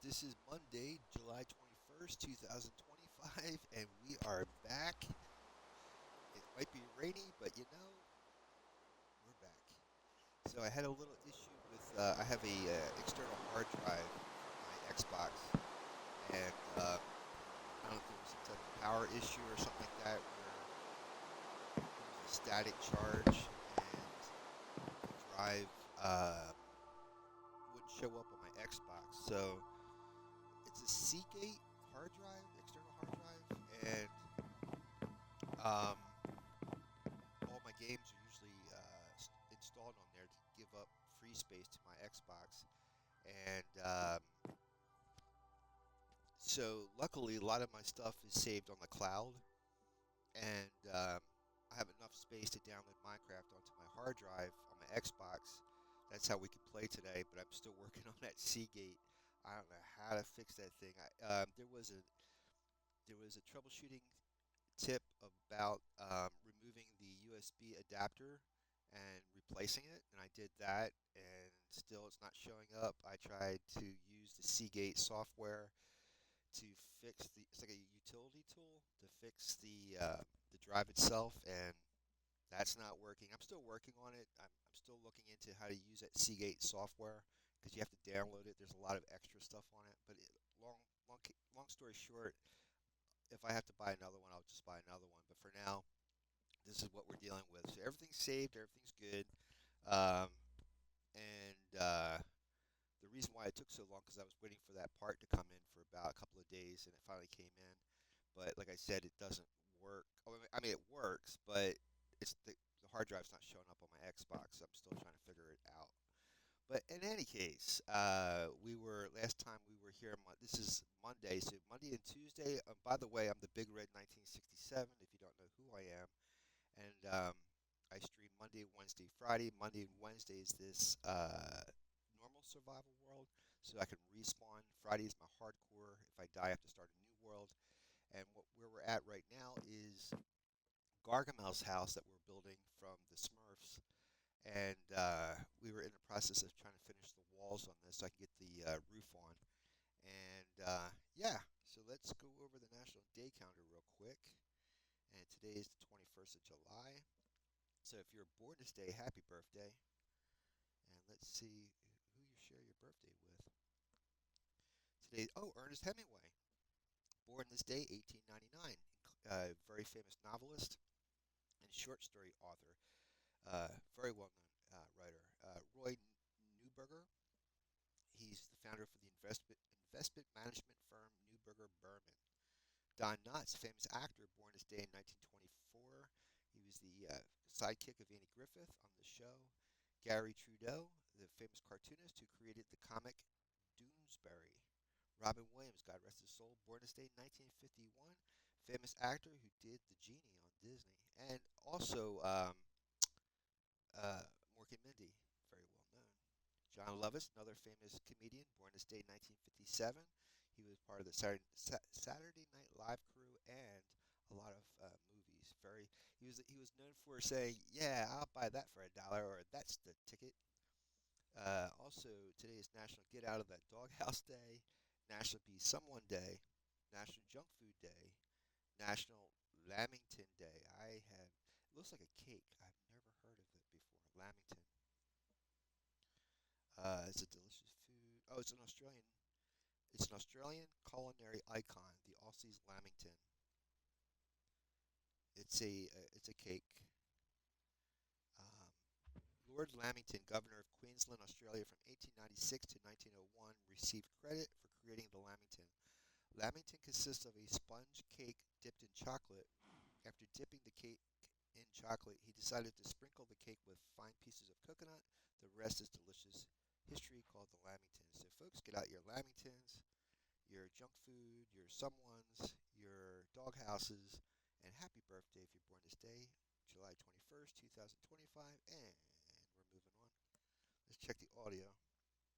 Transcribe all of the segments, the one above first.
This is Monday, July 21st, 2025, and we are back. It might be rainy, but we're back. So I had a little issue with, I have a external hard drive for my Xbox, and I don't know if there was some type of power issue or something like that where there was a static charge and the drive wouldn't show up on my Xbox. So it's a Seagate hard drive, external hard drive, and um, all my games are usually installed on there to give up free space to my Xbox. And so, luckily, a lot of my stuff is saved on the cloud, and I have enough space to download Minecraft onto my hard drive on my Xbox. That's how we can play today. But I'm still working on that Seagate. I don't know how to fix that thing. There was a troubleshooting tip about removing the USB adapter and replacing it, and I did that, and still it's not showing up. I tried to use the Seagate software to fix it's like a utility tool to fix the drive itself, and that's not working. I'm still working on it. I'm still looking into how to use that Seagate software because you have to download it. There's a lot of extra stuff on it, but long story short, if I have to buy another one, I'll just buy another one. But for now, this is what we're dealing with. So everything's saved, everything's good. Um, and the reason why it took so long because I was waiting for that part to come in for about a couple of days, and it finally came in. But like I said, it doesn't work. I mean, it works, but the hard drive's not showing up on my Xbox. So I'm still trying to figure it out. But in any case, we were last time we were here. This is Monday, so Monday and Tuesday. By the way, I'm the Big Red 1967. If you don't know who I am, and I stream Monday, Wednesday, Friday. Monday and Wednesday is this normal survival world, so I can respawn. Friday is my hardcore. If I die, I have to start a new world. And where we're at right now is Gargamel's house that we're building from the Smurfs, and we were in the process of trying to finish the walls on this so I can get the roof on. And yeah, so let's go over the National Day Calendar real quick. And today is the 21st of July. So if you're born this day, happy birthday. And let's see who you share your birthday with. Today, oh, Ernest Hemingway, born this day, 1899. Very famous novelist and short story author. Very well known writer. Roy Newberger, he's the founder for the investment management firm Newberger Berman. Don Knotts, famous actor, born this day in 1924. He was the sidekick of Andy Griffith on the show. Gary Trudeau, the famous cartoonist who created the comic Doonesbury. Robin Williams, God rest his soul, born this day in 1951. Famous actor who did the genie on Disney. And also uh, Mork and Mindy, very well known. John Lovitz, another famous comedian, born this day in 1957. He was part of the Saturday Night Live crew and a lot of movies. He was known for saying, "Yeah, I'll buy that for $1," or "That's the ticket." Also, today is National Get Out of That Doghouse Day, National Be Someone Day, National Junk Food Day, National Lamington Day. It looks like a cake. I've never heard of it before. Lamington. It's a delicious food. Oh, It's an Australian culinary icon, the Aussie's Lamington. It's a cake. Um, Lord Lamington, Governor of Queensland, Australia, from 1896 to 1901, received credit for creating the Lamington. Lamington consists of a sponge cake dipped in chocolate. After dipping the cake in chocolate, he decided to sprinkle the cake with fine pieces of coconut. The rest is delicious history called the Lamington. So, folks, get out your Lamingtons, your junk food, your someones, your dog houses, and happy birthday if you're born this day, July 21st, 2025. And we're moving on. Let's check the audio.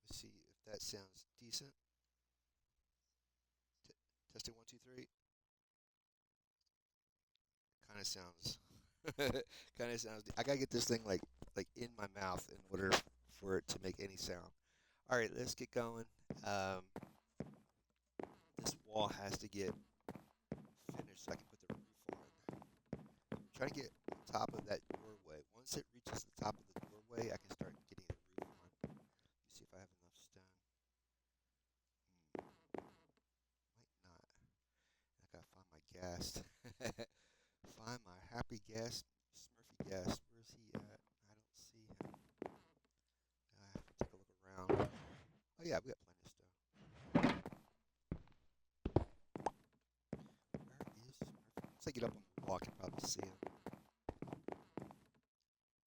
Let's see if that sounds decent. Testing 1, 2, 3. Kind of sounds. kind of sounds. I gotta get this thing like in my mouth in order for it to make any sound. All right, let's get going. Um, wall has to get finished so I can put the roof on. I'm trying to get on top of that doorway. Once it reaches the top of the doorway, I can start getting the roof on. Let me see if I have enough stone. Might not. I gotta find my ghast. Find my happy ghast, Smurfy ghast. Where's he at? I don't see him. I have to take a look around. Oh yeah, we got plenty of stone. Where is Smurfy? Once I get up on the wall, I can probably see him.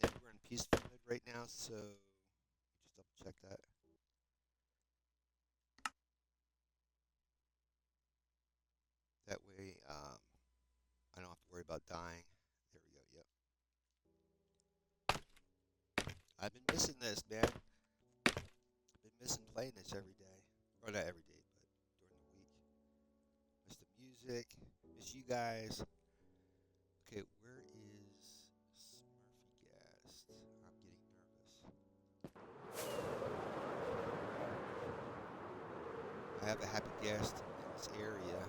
And we're in peaceful mode right now, so just double check that. That way, I don't have to worry about dying. There we go. Yep. I've been missing this, man. I've been missing playing this every day. Or not every day, but during the week. Miss the music. Miss you guys. Okay, where is Smurfy Gast? I'm getting nervous. I have a happy guest in this area.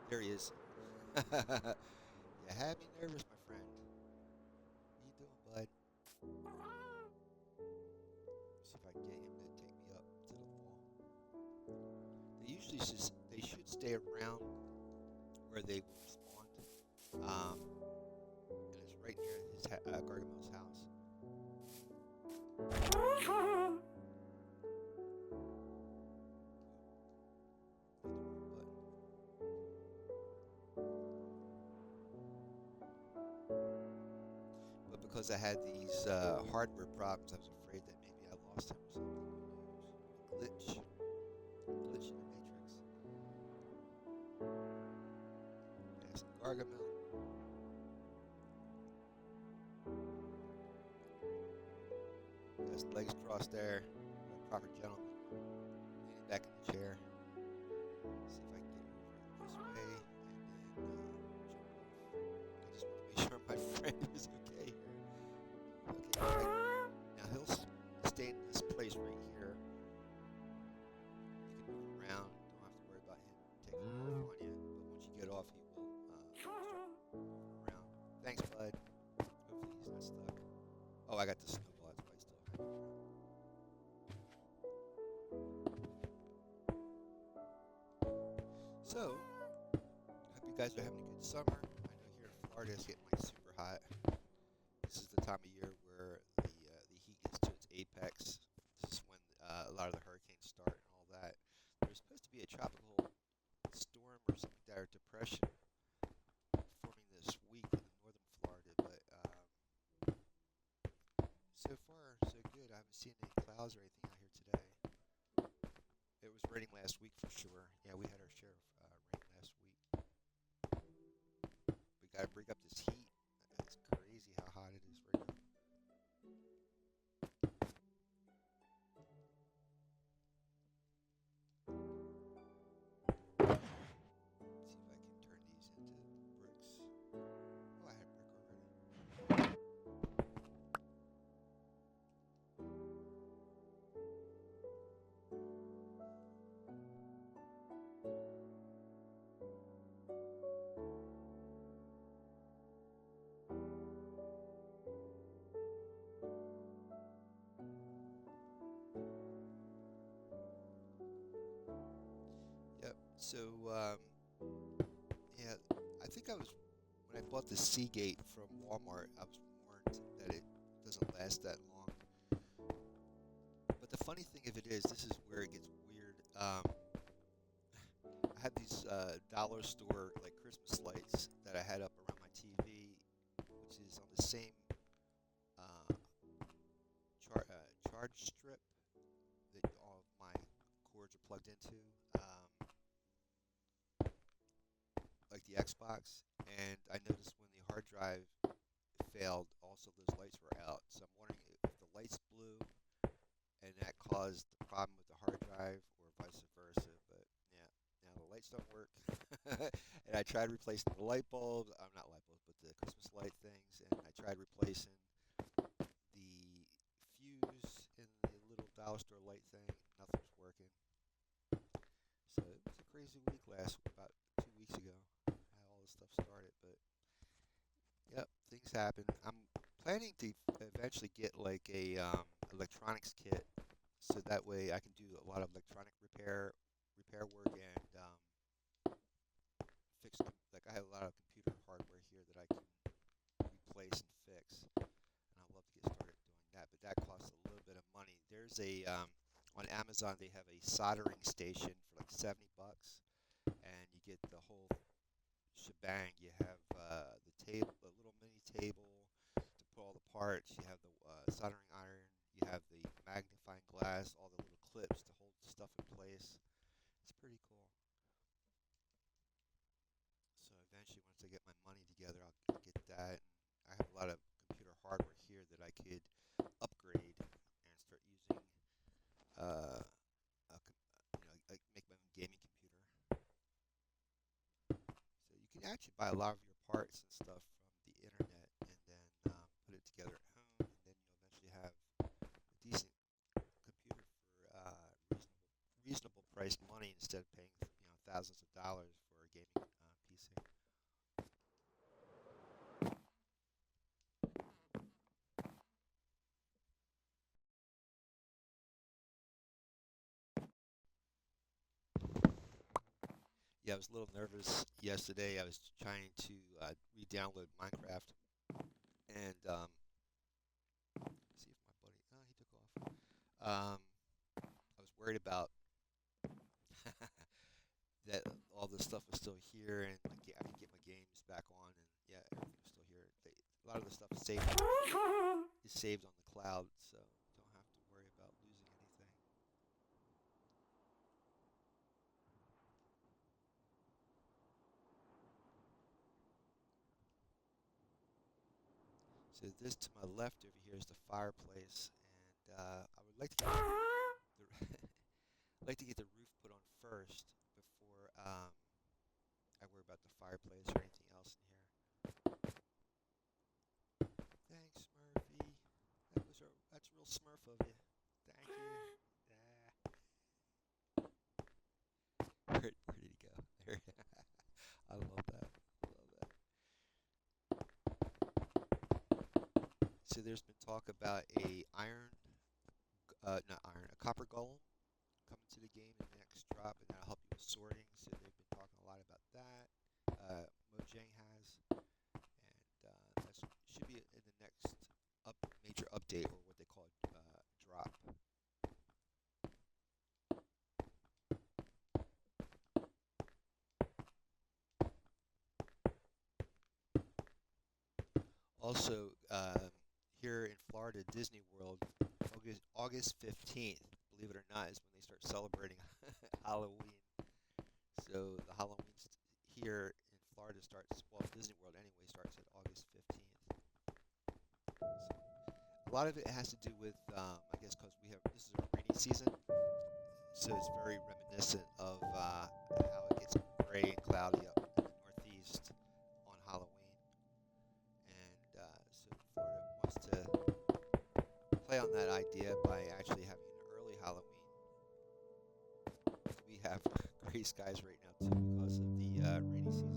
There he is. You had me nervous, my friend. What you doing, bud? See if I can get him to take me up to the wall. They should stay around where they spawned. And it's right near his Gargamel's house. But because I had these hardware problems, I was afraid that maybe I lost him or something. Who knows? Glitch in the matrix. There's Gargamel. Has legs crossed there. A proper gentleman. Leaning back in the chair. See if I can get over this way and then jump off. I just want to make sure my friend is okay here. Okay, right. Now he'll stay in this place right here. You can move around. Don't have to worry about him taking off on you. But once you get off, he will start moving around. Thanks, bud. Hopefully he's not stuck. Oh, I got the snowball. That's why he's still hanging around. So, hope you guys are having a good summer. I know here in Florida it's getting like super hot. This is the time of year where the heat gets to its apex. This is when a lot of the hurricanes start and all that. There's supposed to be a tropical storm or something like that, or depression forming this week in northern Florida, but so far so good. I haven't seen any clouds or anything out here today. It was raining last week for sure. Yeah, we had our share of rain last week. We gotta break up this heat. It's crazy how hot it is right now. Let's see if I can turn these into bricks. Oh, I had brick already. Yep. So, yeah, I think I was when I bought the Seagate from Walmart, I was warned that it doesn't last that long. But the funny thing of it is, this is where it gets weird. I had these dollar store like Christmas lights that I had up around my TV, which is on the same uh, charge strip that all of my cords are plugged into. Like the Xbox, and I noticed when the hard drive failed, also those lights were out. So I'm wondering if the lights blew and that caused the problem with the hard drive, or vice versa. But yeah, now the lights don't work, and I tried replacing the light bulbs. I'm not light bulbs, but the Christmas light things, and I tried replacing the fuse in the little dollar store light thing. Nothing's working. So crazy week about 2 weeks ago. How all this stuff started, but yep, things happen. I'm planning to eventually get like a electronics kit, so that way I can do a lot of electronic repair work and like I have a lot of computer hardware here that I can replace and fix, and I'd love to get started doing that. But that costs a little bit of money. There's a on Amazon they have a soldering station for like $70, and you get the whole shebang. You have the table, a little mini table to put all the parts. You have the soldering iron. You have the magnifying glass, all the little clips to hold stuff in place. It's pretty cool. So eventually, once I get my money together, I'll get that. And I have a lot of computer hardware here that I could upgrade and start using. Like make my own gaming computer. So you can actually buy a lot of your parts and stuff from the internet, and then put it together at home, and then you'll eventually have a decent computer for reasonable priced money instead of paying thousands of dollars for a gaming PC. Yeah, I was a little nervous yesterday. I was trying to re-download Minecraft, and see if my buddy. Oh, he took off. I was worried about that all this stuff was still here, and I could get my games back on, and yeah, everything was still here. A lot of the stuff is saved on the cloud, so don't have to worry about losing anything. So this to my left over here is the fireplace, and I would like to get like to get the roof put on first before I worry about the fireplace or anything else in here. Thanks, Smurfy. That's real Smurf of you. Thank you. Where did he go? There. I love that. Love that. So there's been talk about not iron, a copper golem coming to the game in the next drop, and that'll help you with sorting. So they've been talking a lot about that. Mojang has, and that should be in the next major update, or what they call drop. Also, here in Florida, Disney World, August 15th, believe it or not, is when they start celebrating Halloween. So the here in Florida starts, well, Disney World anyway, starts at August 15th. So a lot of it has to do with, I guess, because this is our rainy season, so it's very reminiscent of how it gets gray and cloudy up in the Northeast on Halloween. And so Florida wants to play on that idea by actually having an early Halloween. We have gray skies right now too because of the rainy season.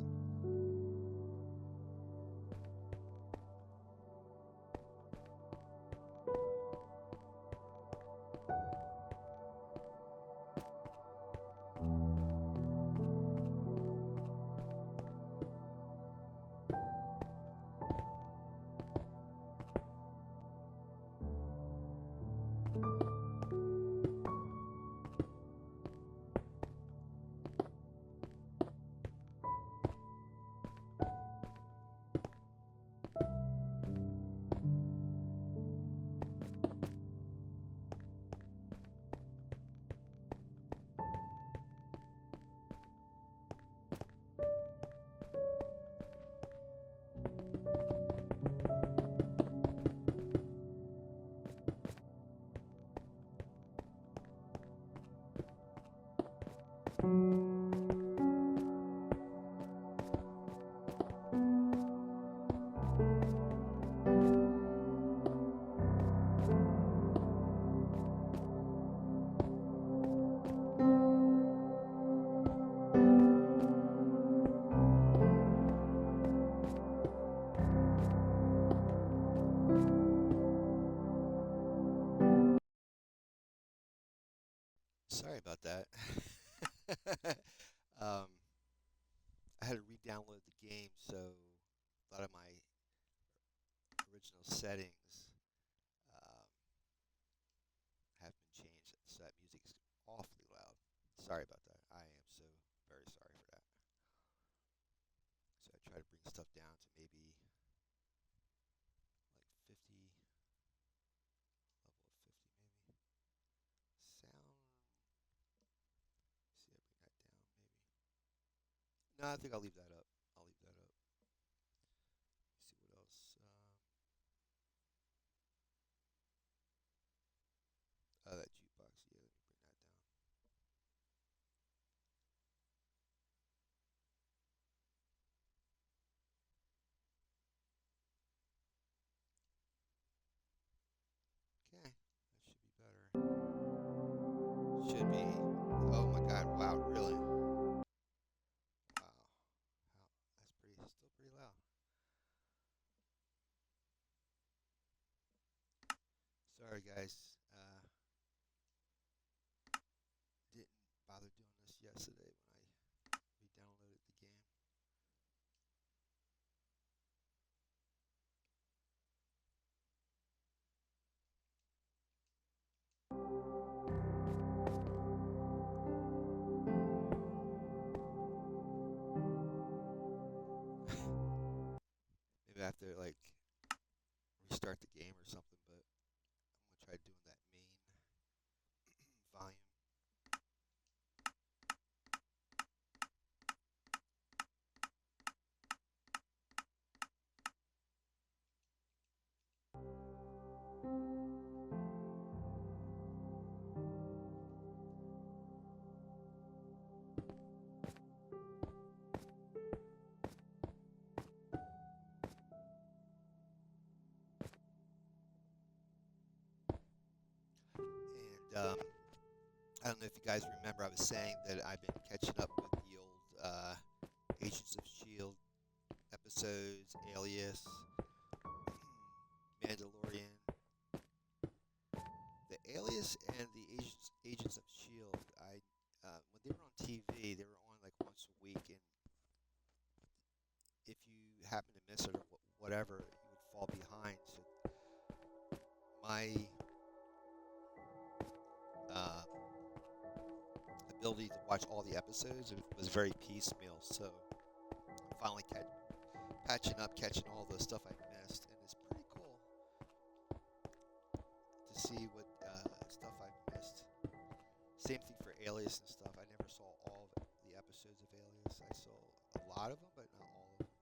Sorry about that. um, I had to re-download the game, so a lot of my original settings um, have been changed, so that music is awfully loud. Sorry about that. I am so very sorry for that. So I try to bring stuff down to maybe like 50, level of 50 maybe. Sound, see, I bring that down maybe. No, I think I'll leave that up. I'll leave that up. See what else. Oh, that jukebox. Yeah, let me bring that down. Okay, that should be better. Should be. Oh my God! Wow, really? Wow. How? That's pretty. Still pretty loud. Sorry, guys. Didn't bother doing this yesterday when I re-downloaded the game. Maybe I have to like restart the game or something. But I'm gonna try doing that main volume. And I don't know if you guys remember, I was saying that I've been catching up with the old Agents of Shield episodes, Alias, Mandalorian. The Alias and the Agents of Shield. I when they were on TV, they were on like once a week, and if you happen to miss it or whatever, you would fall behind. So my uh, ability to watch all the episodes was very piecemeal. So I'm finally patching up, catching all the stuff I missed, and it's pretty cool to see what stuff I've missed. Same thing for Alias and stuff. I never saw all of the episodes of Alias. I saw a lot of them, but not all of them.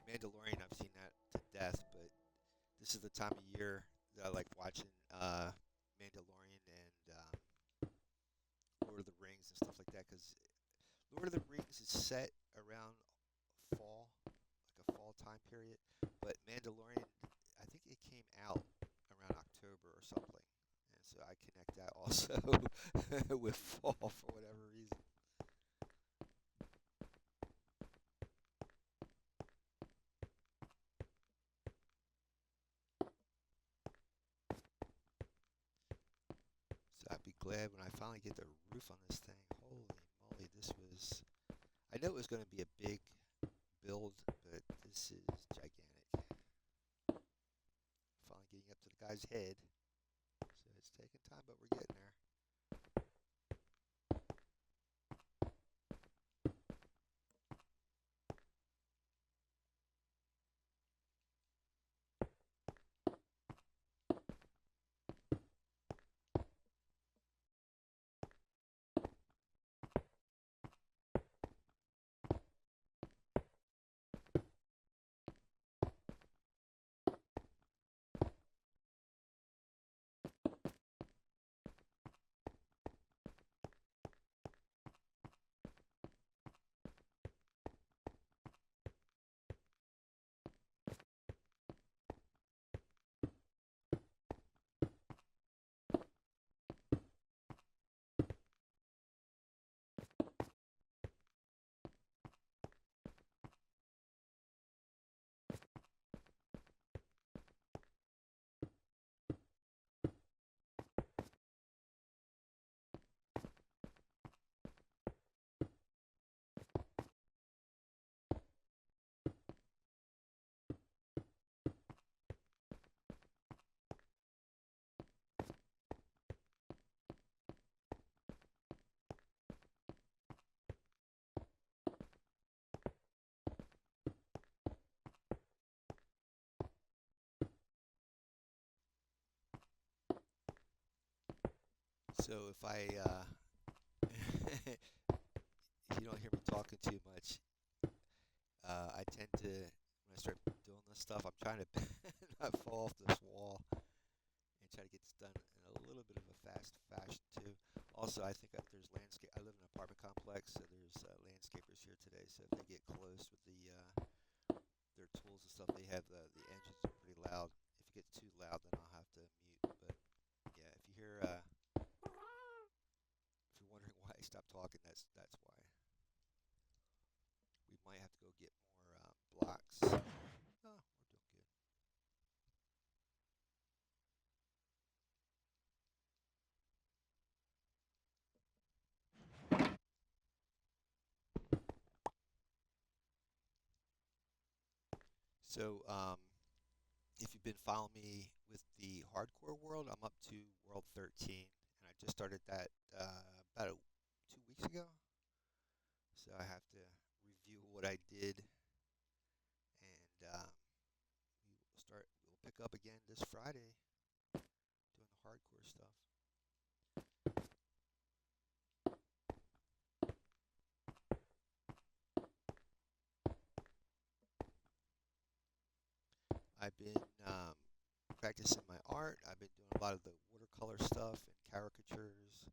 Mandalorian, I've seen that to death, but this is the time of year that I like watching Mandalorian and Lord of the Rings and stuff like that, because Lord of the Rings is set around fall, like a fall time period, but Mandalorian, I think it came out around October or something, and so I connect that also with fall for whatever reason. So I'd be glad when I finally get the roof on this thing. Holy moly, this was. I know it was going to be a big build, but this is gigantic. Finally getting up to the guy's head. So it's taking time, but we're getting there. So if I, if you don't hear me talking too much, I tend to, when I start doing this stuff, I'm trying to not fall off this wall and try to get this done in a little bit of a fast fashion too. Also, I think that there's landscape. I live in an apartment complex, so there's landscapers here today. So if they get close with their tools and stuff, they have the engines are pretty loud. If it gets too loud, then I'll have to mute. But yeah, if you hear, if you're wondering why I stopped talking, that's why. We might have to go get more blocks. Oh, we're doing good. So, if you've been following me with the hardcore world, I'm up to World 13, and I just started that about 2 weeks ago. So I have to review what I did, and we will start. We'll pick up again this Friday doing the hardcore stuff. I've been practicing my art. I've been doing a lot of the watercolor stuff and caricatures.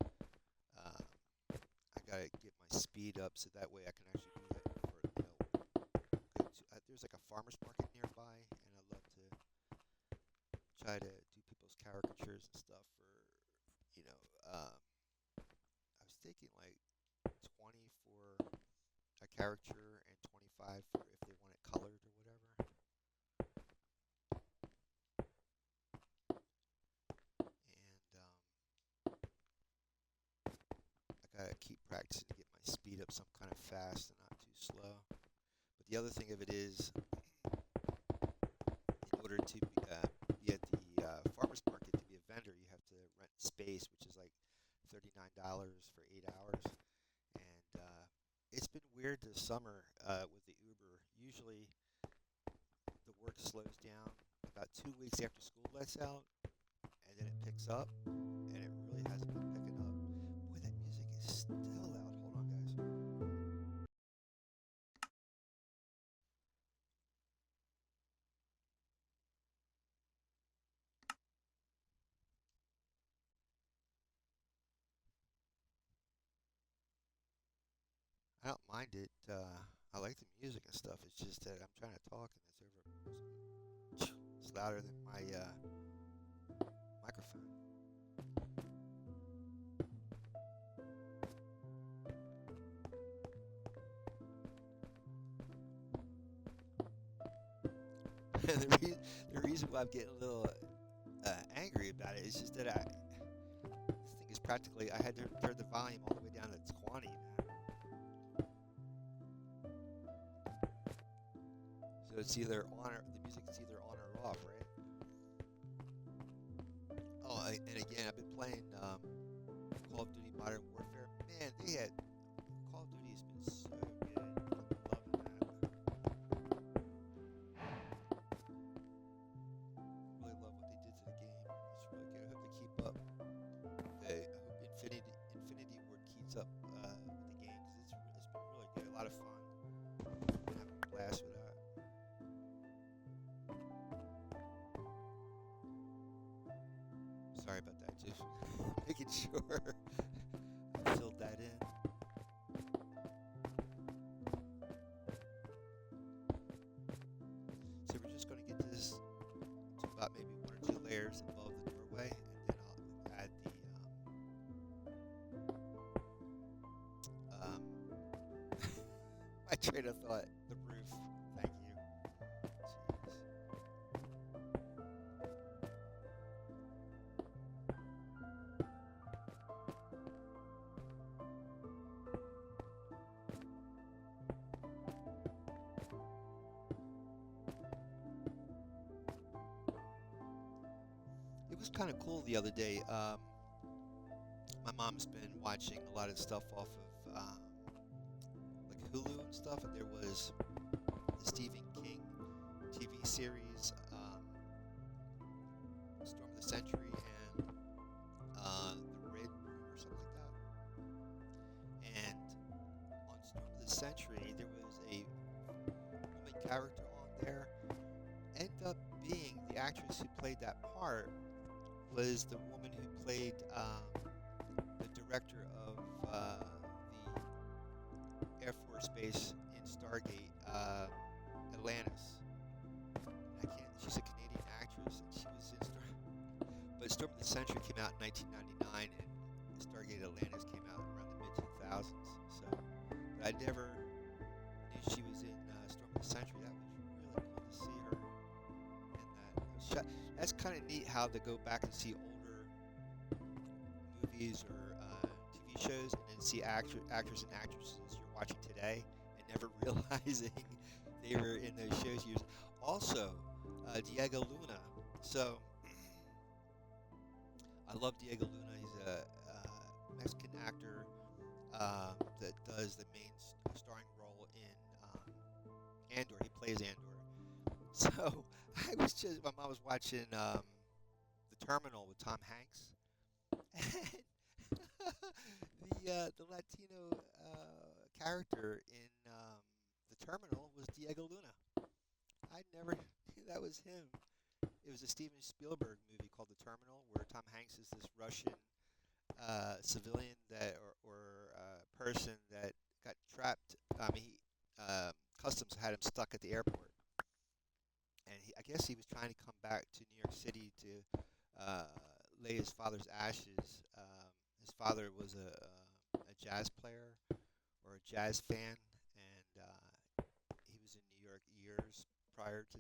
Um, I gotta get my speed up so that way I can actually do that for there's like a farmer's market nearby, and I love to try to do people's caricatures and stuff for you know. I was thinking like 20 for a caricature and 25 for if they want it colored or whatever. And I gotta keep practicing to get my speed up so I'm kind of fast and not too slow. But the other thing of it is, in order to be at the farmer's market to be a vendor, you have to rent space, which is like $39 for 8 hours. And it's been weird this summer with the Uber. Usually the work slows down about 2 weeks after school lets out, and then it picks up, and it really hasn't been picking up. Boy, that music is still loud. Hold on, guys. I don't mind it. I like the music and stuff. It's just that I'm trying to talk and it's louder than my microphone. The reason why I'm getting a little angry about it is just that this thing is practically I had to turn the volume all the way down to 20, man. So it's either on or the music's either on or off, right? Oh, and again, I've been playing Call of Duty Modern Warfare. Man, they had Call of Duty has been so good. I'm loving that. Really love what they did to the game. It's really good. I hope they keep up. I hope Infinity Ward keeps up with the game because it's been really good. A lot of fun. Been having a blast with that. Sorry about that. Just making sure I filled that in. So we're just going to get this to about maybe 1 or 2 layers above the doorway, and then I'll add the my train of thought, the roof. Thank you. Jeez. It was kind of cool the other day. My mom's been watching a lot of stuff off of like Hulu and stuff, and there was the Stephen King TV series, Storm of the Century, and The Red Room. the Century, there was a woman character on there. Ended up being the actress who played that part was the woman who played the director of the Air Force Base in Stargate, Atlantis. I can't. She's a Canadian actress, and she was in But Storm of the Century came out in 1999, and Stargate Atlantis came out around the mid 2000s. So, but I never knew she was in Storm of the Century. That was really cool to see her in that shot. That's kind of neat how they go back and see older movies or TV shows, and then see actors and actresses you're watching today, and never realizing they were in those shows years. Also, Diego Luna. So I love Diego Luna. He's a Mexican actor that does the main starring role in Andor. He plays Andor. So my mom was watching The Terminal with Tom Hanks, and the Latino character in The Terminal was Diego Luna. I never knew that was him. It was a Steven Spielberg movie called The Terminal, where Tom Hanks is this Russian civilian or person that got trapped. Customs had him stuck at the airport, and I guess he was trying to come back to New York City to lay his father's ashes. His father was a jazz player or a jazz fan, and he was in New York years prior to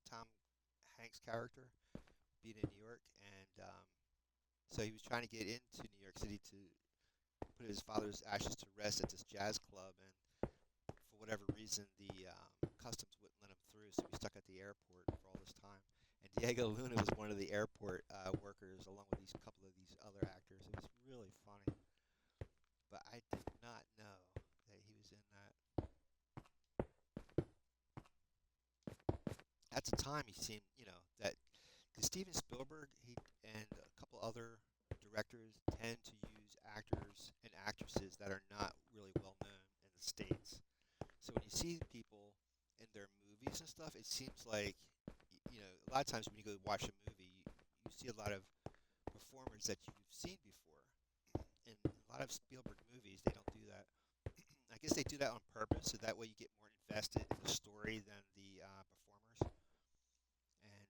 Tom Hanks' character being in New York, and so he was trying to get into New York City to put his father's ashes to rest at this jazz club, and for whatever reason, the customs wouldn't let him through, so he was stuck at the airport for all this time. And Diego Luna was one of the airport workers, along with these couple of these other actors. It was really funny, but I did not know that he was in that. At the time, he seemed, that because Steven Spielberg, he and a couple other directors tend to use actors and actresses that are not really well known in the States. So when you see people in their movies and stuff, it seems like, a lot of times when you go watch a movie, you see a lot of performers that you've seen before. In a lot of Spielberg movies, they don't do that. I guess they do that on purpose, so that way you get more invested in the story than the performers. And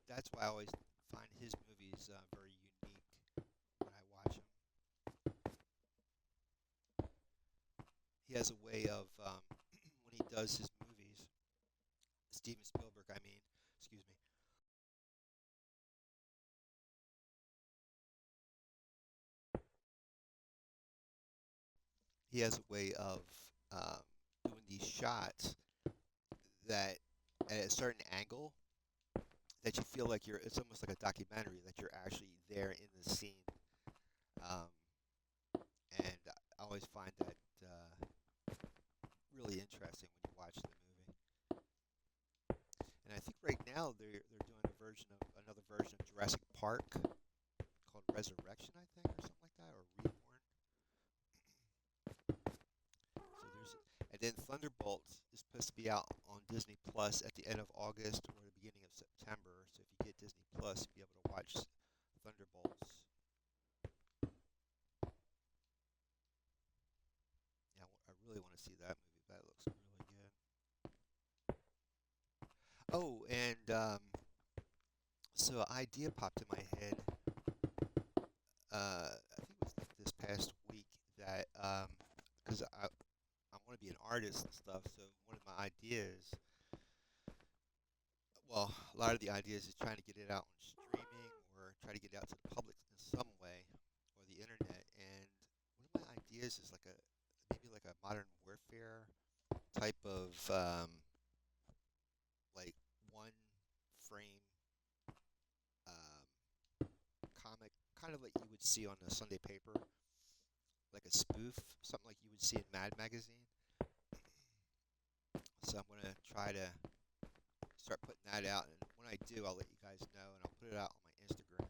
that's why I always find his movies very unique when I watch them. He has a way of, when he does his movies, Steven Spielberg, excuse me, he has a way of doing these shots that at a certain angle that you feel like it's almost like a documentary, that you're actually there in the scene. Um, and I always find that really interesting when you watch the movie. And I think right now they're doing another version of Jurassic Park called Resurrection, I think, or something like that, or Reborn. And then Thunderbolts is supposed to be out on Disney Plus at the end of August or the beginning of September. So if you get Disney Plus, you'll be able to watch Thunderbolts. Yeah, I really want to see that movie. That looks really good. Oh, and so an idea popped in my head. I think it was like this past week that because I want to be an artist and stuff. So one of my ideas, well, a lot of the ideas is trying to get it out on streaming or try to get it out to the public in some way, or the internet. And one of my ideas is maybe like a modern warfare type of like one frame comic, kind of like you would see on a Sunday paper, like a spoof, something like you would see in Mad Magazine. So I'm gonna try to start putting that out, and when I do, I'll let you guys know, and I'll put it out on my Instagram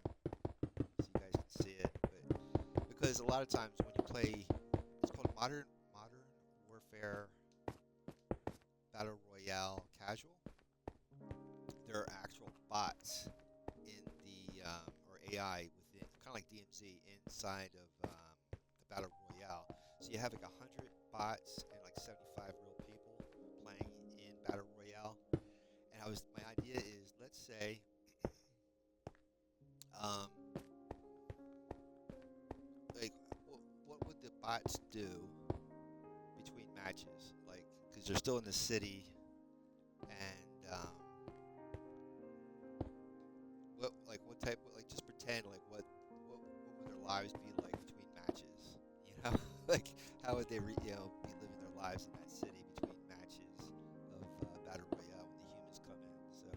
so you guys can see it. But because a lot of times when you play, it's called modern Warfare Battle Royale Casual. There are actual bots in the or AI within, kind of like DMZ, inside of the Battle Royale. So you have like 100 bots and like 75 real people playing in Battle Royale. And my idea is, let's say, um, like, what would the bots do between matches? Like, because they're still in the city, and what type, like, just pretend, like, what would their lives be like between matches? You know, like, how would they, be living their lives in that city between matches of Battle Royale when the humans come in? So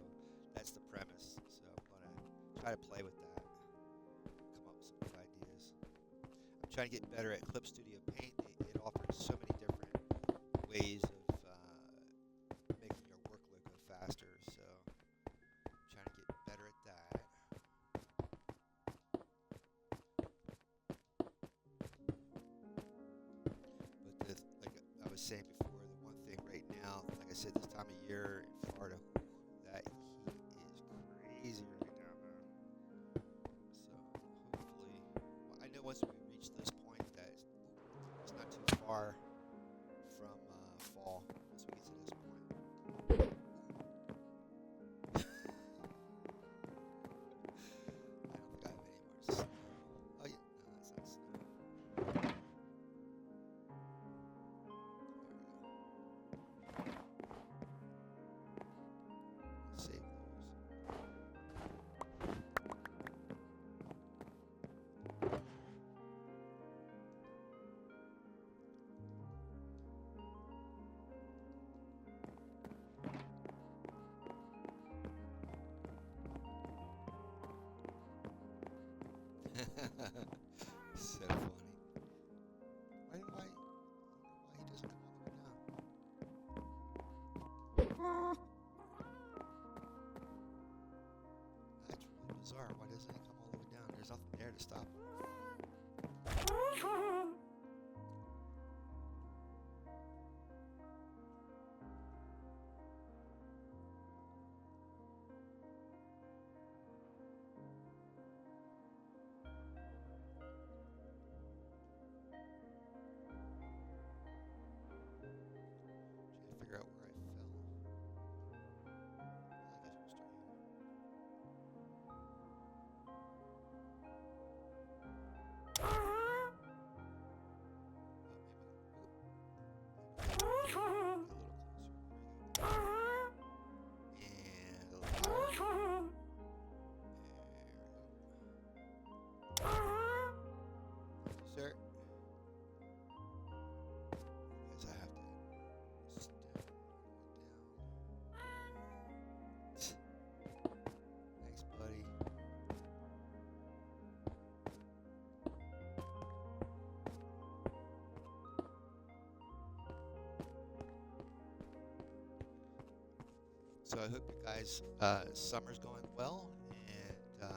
that's the premise. So I'm gonna try to play with that, come up with some good ideas. I'm trying to get better at Clip Studio Paint. It offers so many different ways of making your workload go faster. So I'm trying to get better at that. But like I was saying before, the one thing right now, like I said, this time of year in Florida, that heat is crazy right now, man. So hopefully, well, I know once we reach this point that it's not too far from fall. Once we get to this point, I don't think I have any more snow. Oh yeah, no, that's not snow. Save those. So funny. Why do I wonder why he doesn't come all the way down? That's really bizarre. Why doesn't he come all the way down? There's nothing there to stop him. Trying to figure out where I fell. I guess we'll start here. Oh, maybe. Get a little closer. And a little higher. There we go. Sir. I guess I have to step down. Thanks, buddy. So I hope you guys, summer's going well, and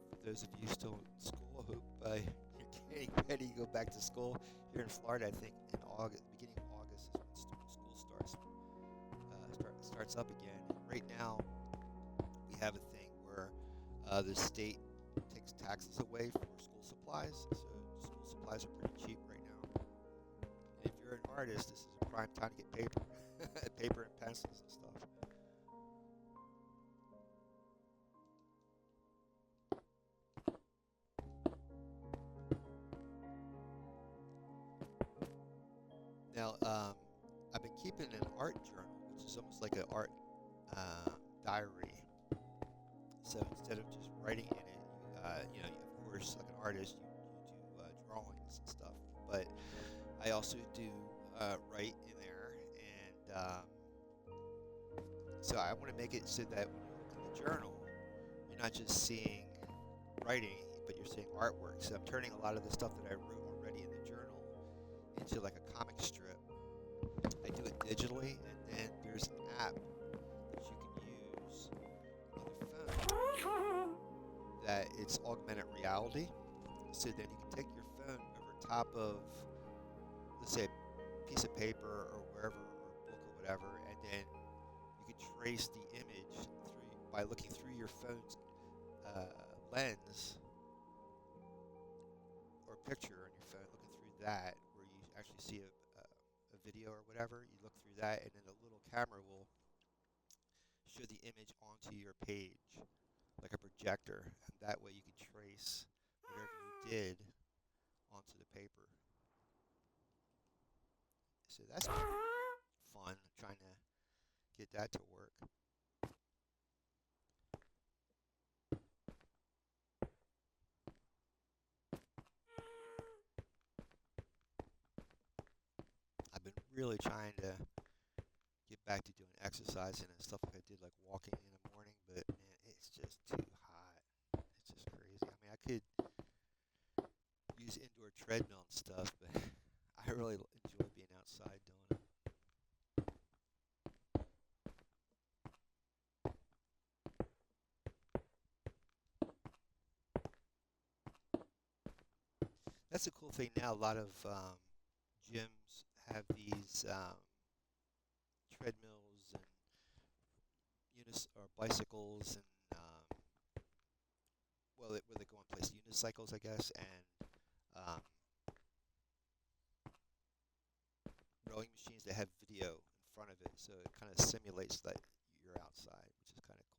for those of you still in school, I hope you're getting ready to go back to school. Here in Florida, I think in August, beginning of August is when school starts up again. And right now, we have a thing where the state takes taxes away for school supplies, so school supplies are pretty cheap right now. And if you're an artist, this is a prime time to get paper, paper and pencils and stuff. Now, I've been keeping an art journal, which is almost like an art diary. So instead of just writing in it, of course, like an artist, you do drawings and stuff. But I also do write in there, and so I want to make it so that when you look in the journal, you're not just seeing writing, but you're seeing artwork. So I'm turning a lot of the stuff that I wrote already in the journal into like a comic strip. I do it digitally, and then there's an app that you can use on your phone that it's augmented reality. So then you can take your phone over top of, let's say, piece of paper or wherever, or a book or whatever, and then you could trace the image through by looking through your phone's lens or picture on your phone, looking through that, where you actually see a video or whatever. You look through that, and then a little camera will show the image onto your page, like a projector, and that way you can trace whatever you did onto the paper. So that's been fun trying to get that to work. I've been really trying to get back to doing exercising and stuff like I did, like walking in the morning, but man, it's just too hot. It's just crazy. I mean, I could use indoor treadmill and stuff, but I really enjoy being outside doing it. That's a cool thing now. A lot of gyms have these treadmills and or bicycles and well, where they go on place unicycles, I guess, and um, rowing machines that have video in front of it, so it kind of simulates that you're outside, which is kind of cool.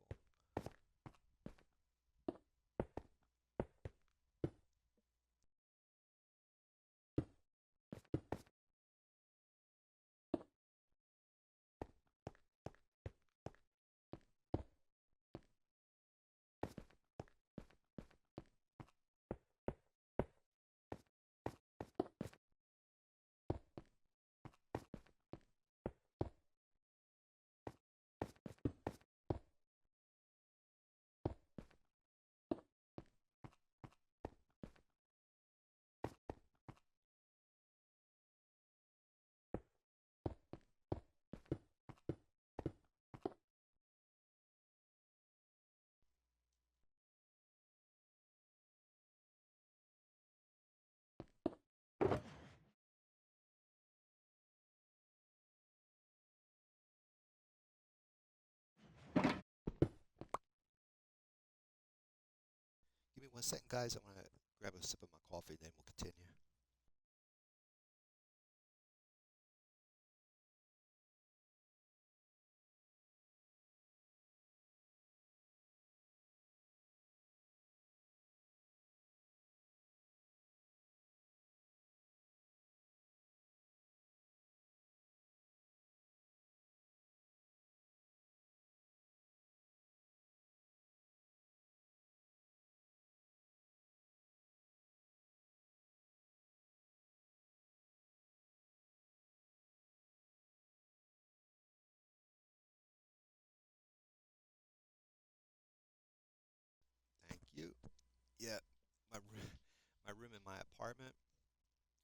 Give me 1 second, guys. I want to grab a sip of my coffee, then we'll continue. Thank you. Yeah, my room in my apartment,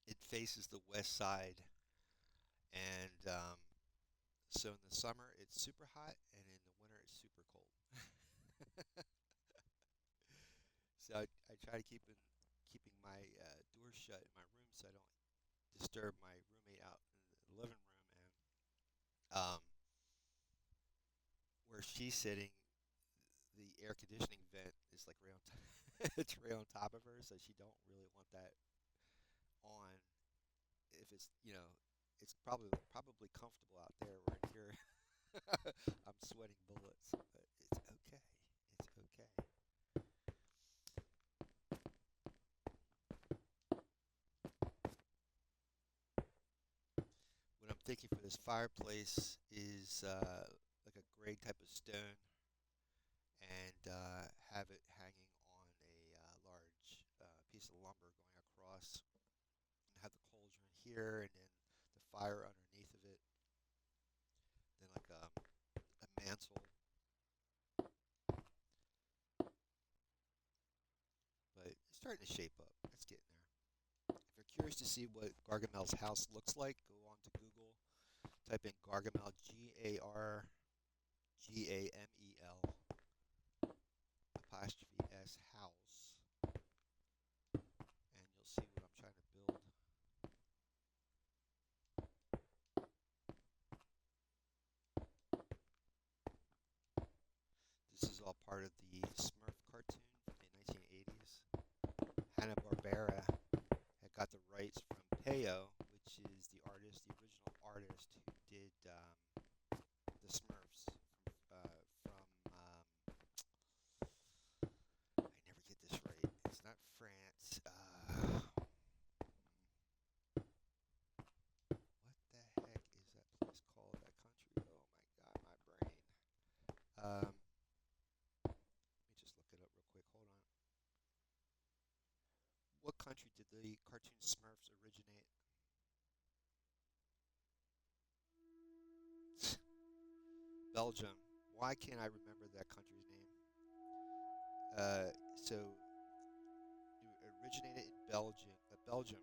it faces the west side, and so in the summer it's super hot, and in the winter it's super cold. So I try to keeping my door shut in my room so I don't disturb my roommate out in the living room, and where she's sitting, the air conditioning vent is like right on it's right on top of her, so she don't really want that on. If it's it's probably comfortable out there. Where in here, I'm sweating bullets, but it's okay. It's okay. What I'm thinking for this fireplace is like a gray type of stone, and have it hanging on a large piece of lumber going across, and have the cauldron here, and then the fire underneath of it, then like a mantle. But it's starting to shape up. It's getting there. If you're curious to see what Gargamel's house looks like, go on to Google, type in Gargamel, Gargamel apostrophe S house, and you'll see what I'm trying to build. all part of the Smurf cartoon from the 1980s. Hanna-Barbera had got the rights from Peyo, which is the artist, the original artist who did the Smurfs from I never get this right. It's not France. What the heck is that place called? That country? Oh my God, my brain. Let me just look it up real quick. Hold on. What country did the cartoon Smurfs originate? Belgium. Why can't I remember that country's name? So it originated in Belgium from a Belgian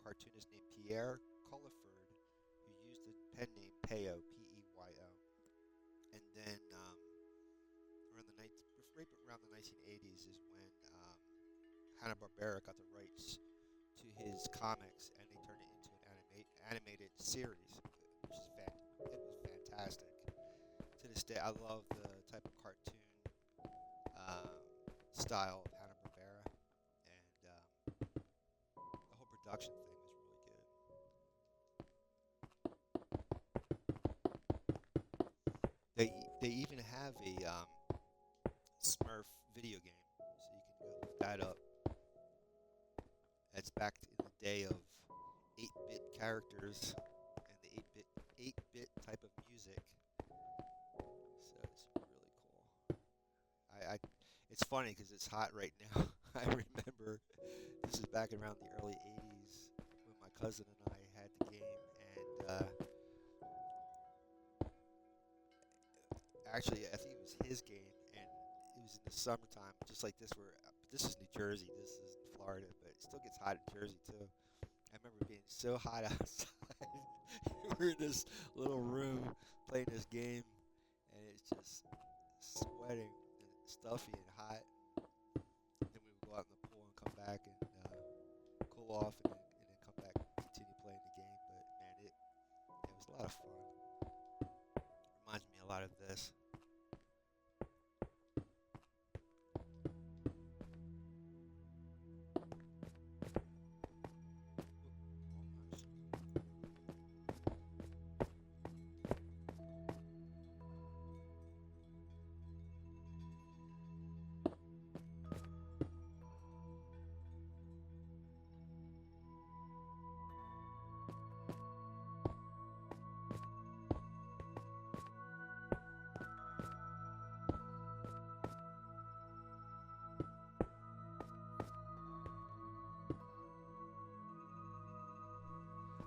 cartoonist named Pierre Colliford, who used the pen name Peyo, P-E-Y-O. And then right around the 1980s is when Hanna-Barbera got the rights to his comics, and they turned it into an animated series, which is it was fantastic. To this day, I love the type of cartoon um, style of Hanna-Barbera, and the whole production thing was really good. They even have a Smurf video game, so you can go look that up. That's back in the day of 8-bit characters and the 8-bit type of music. So it's really cool. I it's funny because it's hot right now. I remember this is back around the early '80s when my cousin and I had the game, and actually I think it was his game, and it was in the summertime, just like this. This is New Jersey, this is Florida, but it still gets hot in Jersey too. I remember being so hot outside. We're in this little room playing this game, and it's just sweating and stuffy and hot. Then we would go out in the pool and come back and cool off, and then come back and continue playing the game. But man, it was a lot of fun. Reminds me a lot of this. Almost.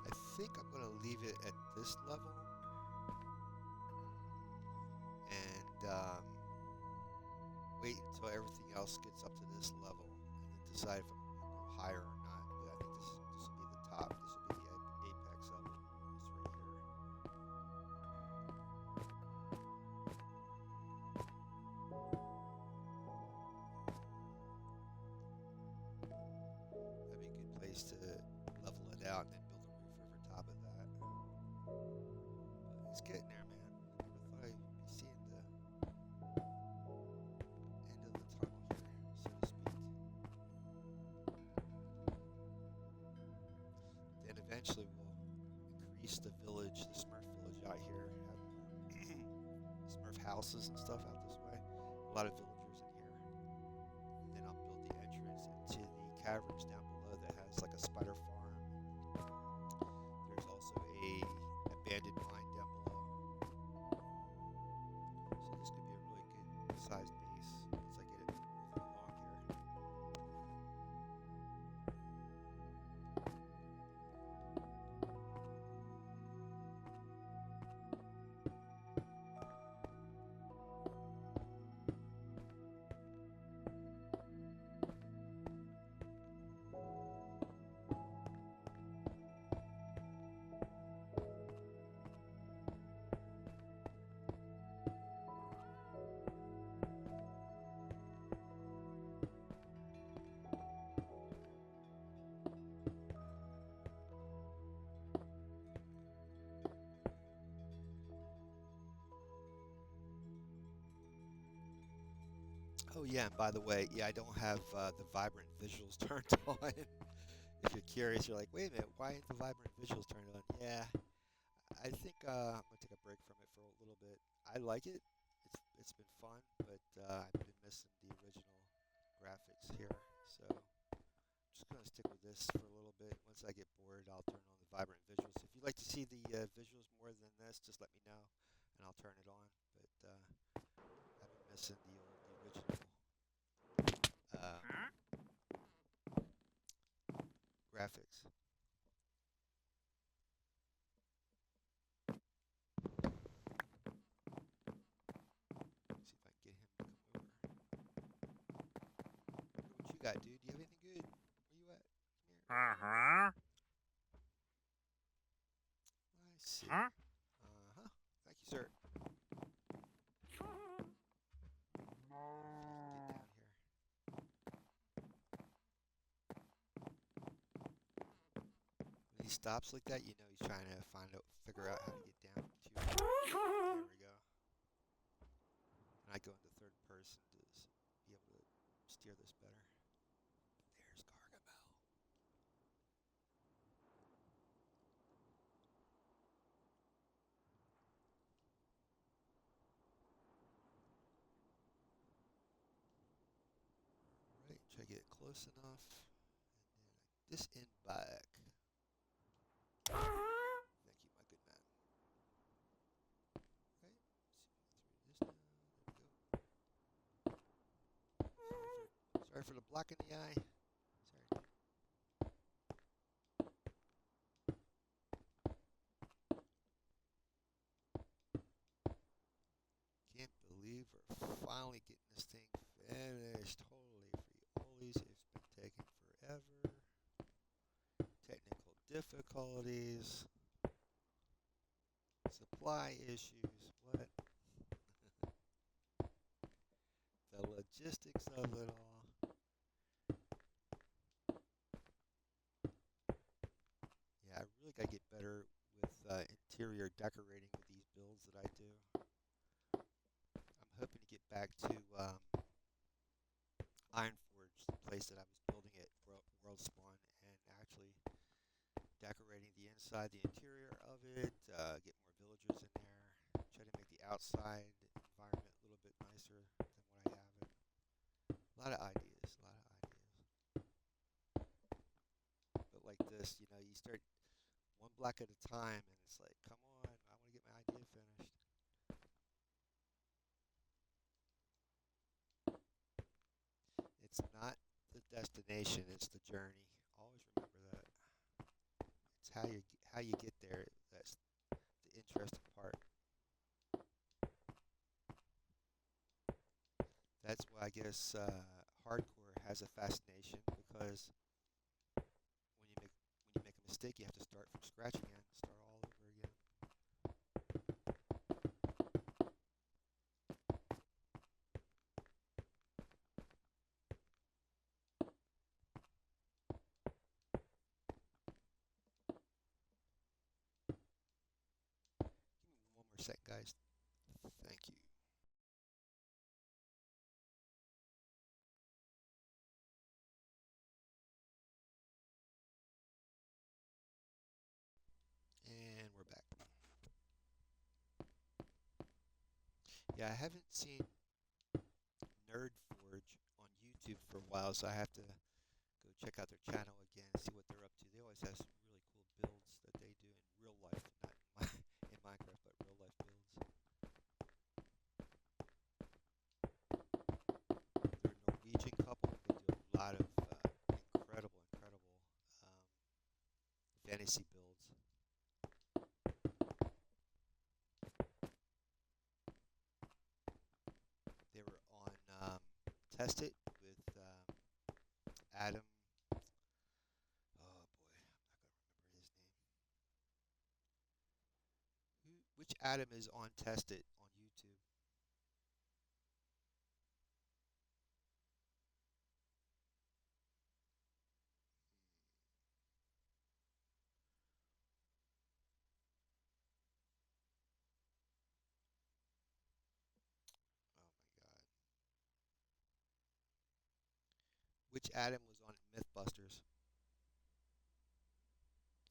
I think I'm gonna leave it at this level and wait until everything else gets up to this level, and then decide if I'm gonna go higher or not. But I think this will be the top. This will be the apex level. It's right here. That'd be a good place to level it out and then build a roof over top of that. But it's getting there, man. I never thought I'd be seeing the end of the tunnel here, so to speak. Then eventually we'll increase the village, the Smurf village out here, have Smurf houses and stuff out this way. A lot of villagers in here. And then I'll build the entrance into the caverns down below that has like a spider farm. There's also a abandoned mine down below. So this could be a really good sized base once I get it moving along here. Oh yeah, and by the way, yeah, I don't have the vibrant visuals turned on. If you're curious, you're like, wait a minute, why ain't the vibrant visuals turned on? Yeah, I think I'm gonna take a break from it for a little bit. I like it. It's been fun, but I've been missing the original graphics here. So I'm just gonna stick with this for a little bit. Once I get bored, I'll turn on the vibrant visuals. If you'd like to see the visuals more than this, just let me know, and I'll turn it on. But I've been missing the original uh, graphics. See if I can get him to come over. What you got, dude? Do you have anything good? Where you at? Come here. Uh-huh. I see. Huh? Uh huh. Thank you, sir. See if he can get down here. When he stops like that, you know he's trying to figure out how to get down to. There we go. And I go into third person to be able to steer this better. There's Gargamel. All right, try to get close enough, and then this end back. Thank you, my good man. Right. See if we can through this now. There we go. Sorry for the block in the eye. Sorry. Can't believe we're finally getting this thing finished. Holy free It's been taking forever. Technical difficulties. Supply issues. What? The logistics of it all. Yeah, I really gotta get better with interior decorating with these builds that I do. I'm hoping to get back to Ironforge, the place that I was building at World Spawn, and actually decorating the inside, the interior of it, get more villagers in there, try to make the outside environment a little bit nicer than what I have it. A lot of ideas, a lot of ideas. But like this, you start one block at a time, and it's like, come on, I want to get my idea finished. It's not the destination, it's the journey. Always remember that. It's how you get there. That's the interesting part. That's why I guess hardcore has a fascination because when you make a mistake, you have to start from scratch again, start all over again. Give me one more second, guys. Thank you. And we're back. Yeah, I haven't seen Nerd Forge on YouTube for a while, so I have to go check out their channel again, see what they're up to. They always have some really cool builds that they do in real life, not in Minecraft, but real life builds. They're a Norwegian couple. They do a lot of incredible fantasy builds. They were on Test It with Adam. Oh boy, I'm not gonna remember his name. Which Adam is on Test It on YouTube? Oh my God. Which Adam was on MythBusters?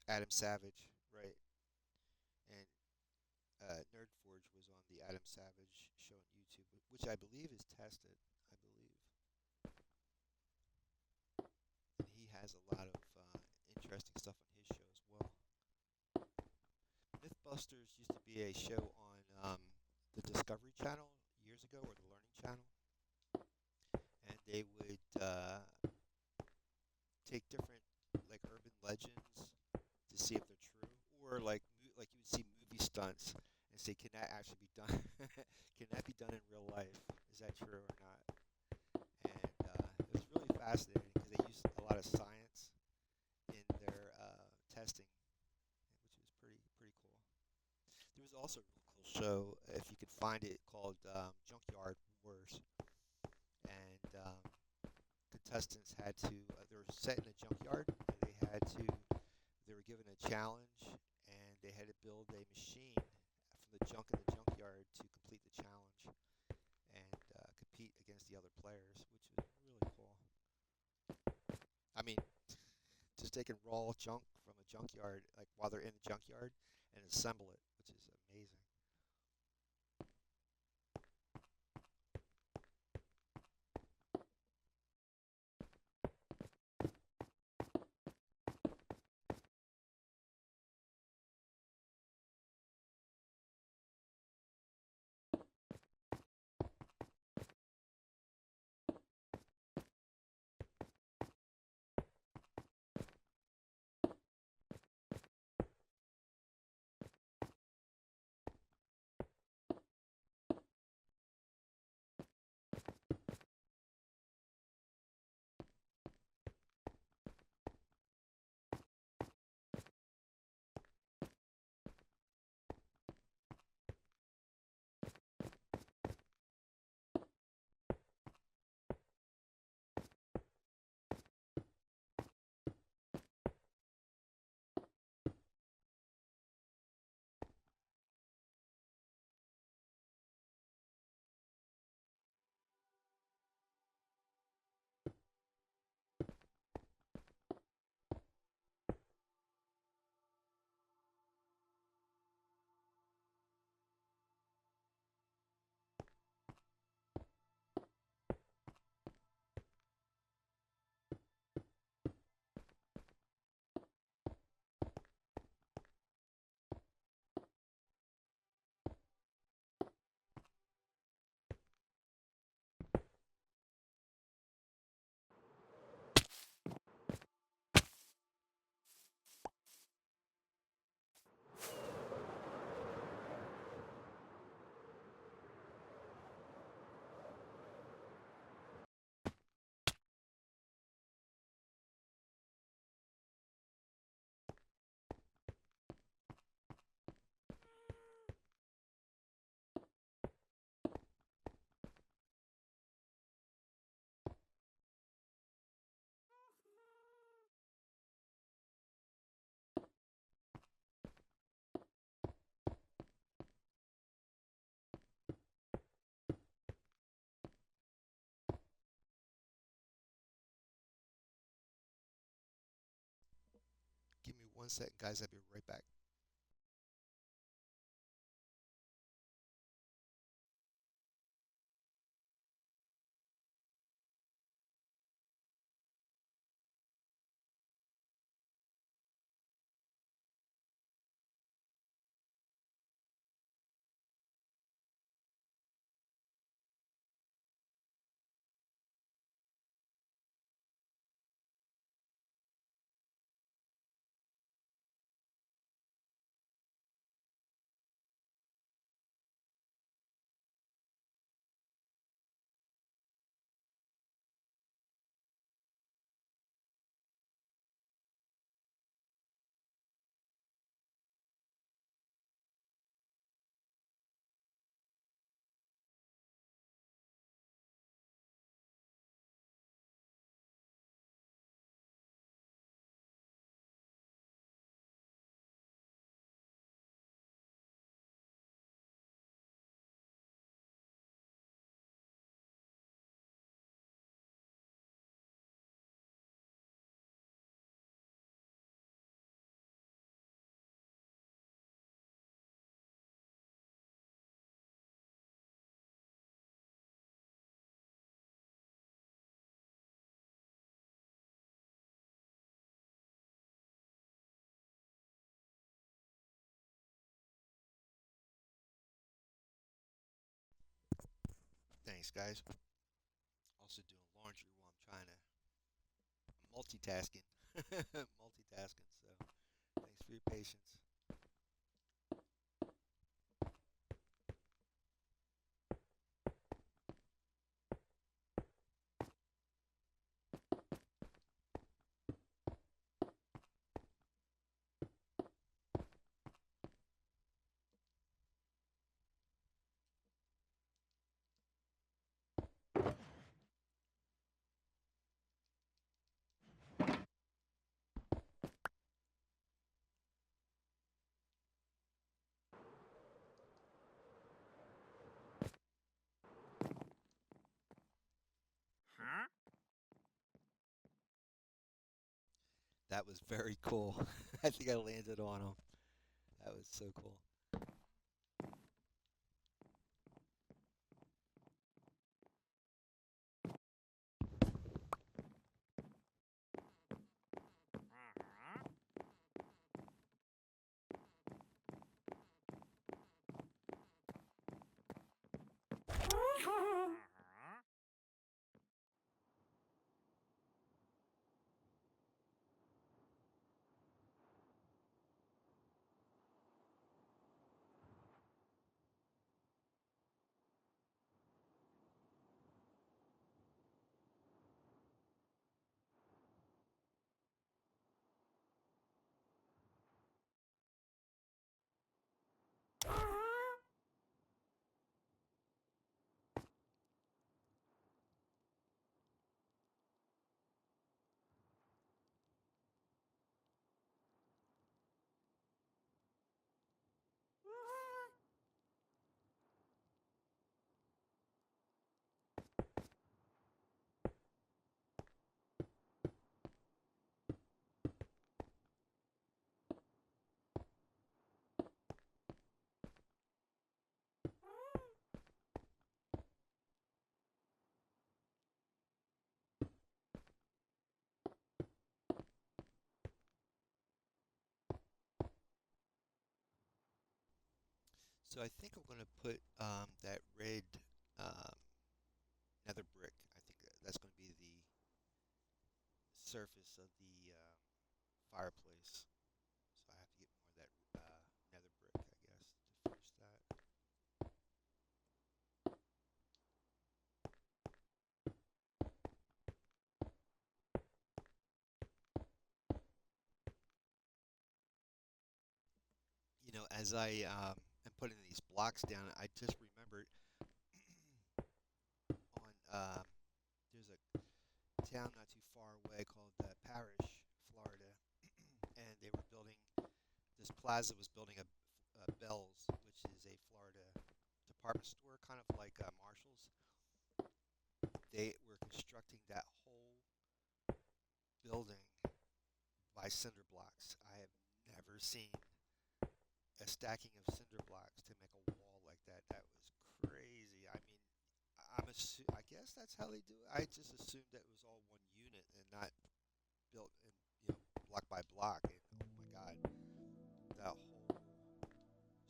Adam Savage, right? And Nerdforge was on the Adam Savage show on YouTube, which I believe is tested. I believe, and he has a lot of interesting stuff on his show as well. MythBusters used to be a show on the Discovery Channel years ago, or the Learning Channel, and they would take different like urban legends to see if they're true, or like you would see movie stunts and say, can that actually be done? Can that be done in real life? Is that true or not? And it was really fascinating because they used a lot of science in their testing, which was pretty cool. There was also a real cool show, if you could find it, called Junkyard Wars, and contestants had to they were set in a junkyard, and they were given a challenge, and they had to build a machine from the junk in the junkyard to complete the challenge and compete against the other players, which was really cool. I mean, just taking raw junk from a junkyard, like while they're in the junkyard, and assemble it, which is amazing. Give me 1 second, guys. I'll be right back. Thanks, guys. Also doing laundry while I'm trying to multitasking. Multitasking. So thanks for your patience. That was very cool. I think I landed on him. That was so cool. So I think I'm going to put that red um, nether brick. I think that's going to be the surface of the fireplace. So I have to get more of that nether brick, I guess, to finish that. As I am putting these blocks down, I just remembered on there's a town not too far away called Parrish, Florida, and they were building this plaza was building a Bell's, which is a Florida department store, kind of like Marshall's. They were constructing that whole building by cinder blocks. I have never seen a stacking of cinder blocks to make a wall like that. That was crazy. I mean, I guess that's how they do it. I just assumed that it was all one unit and not built in, block by block. And oh my God, that whole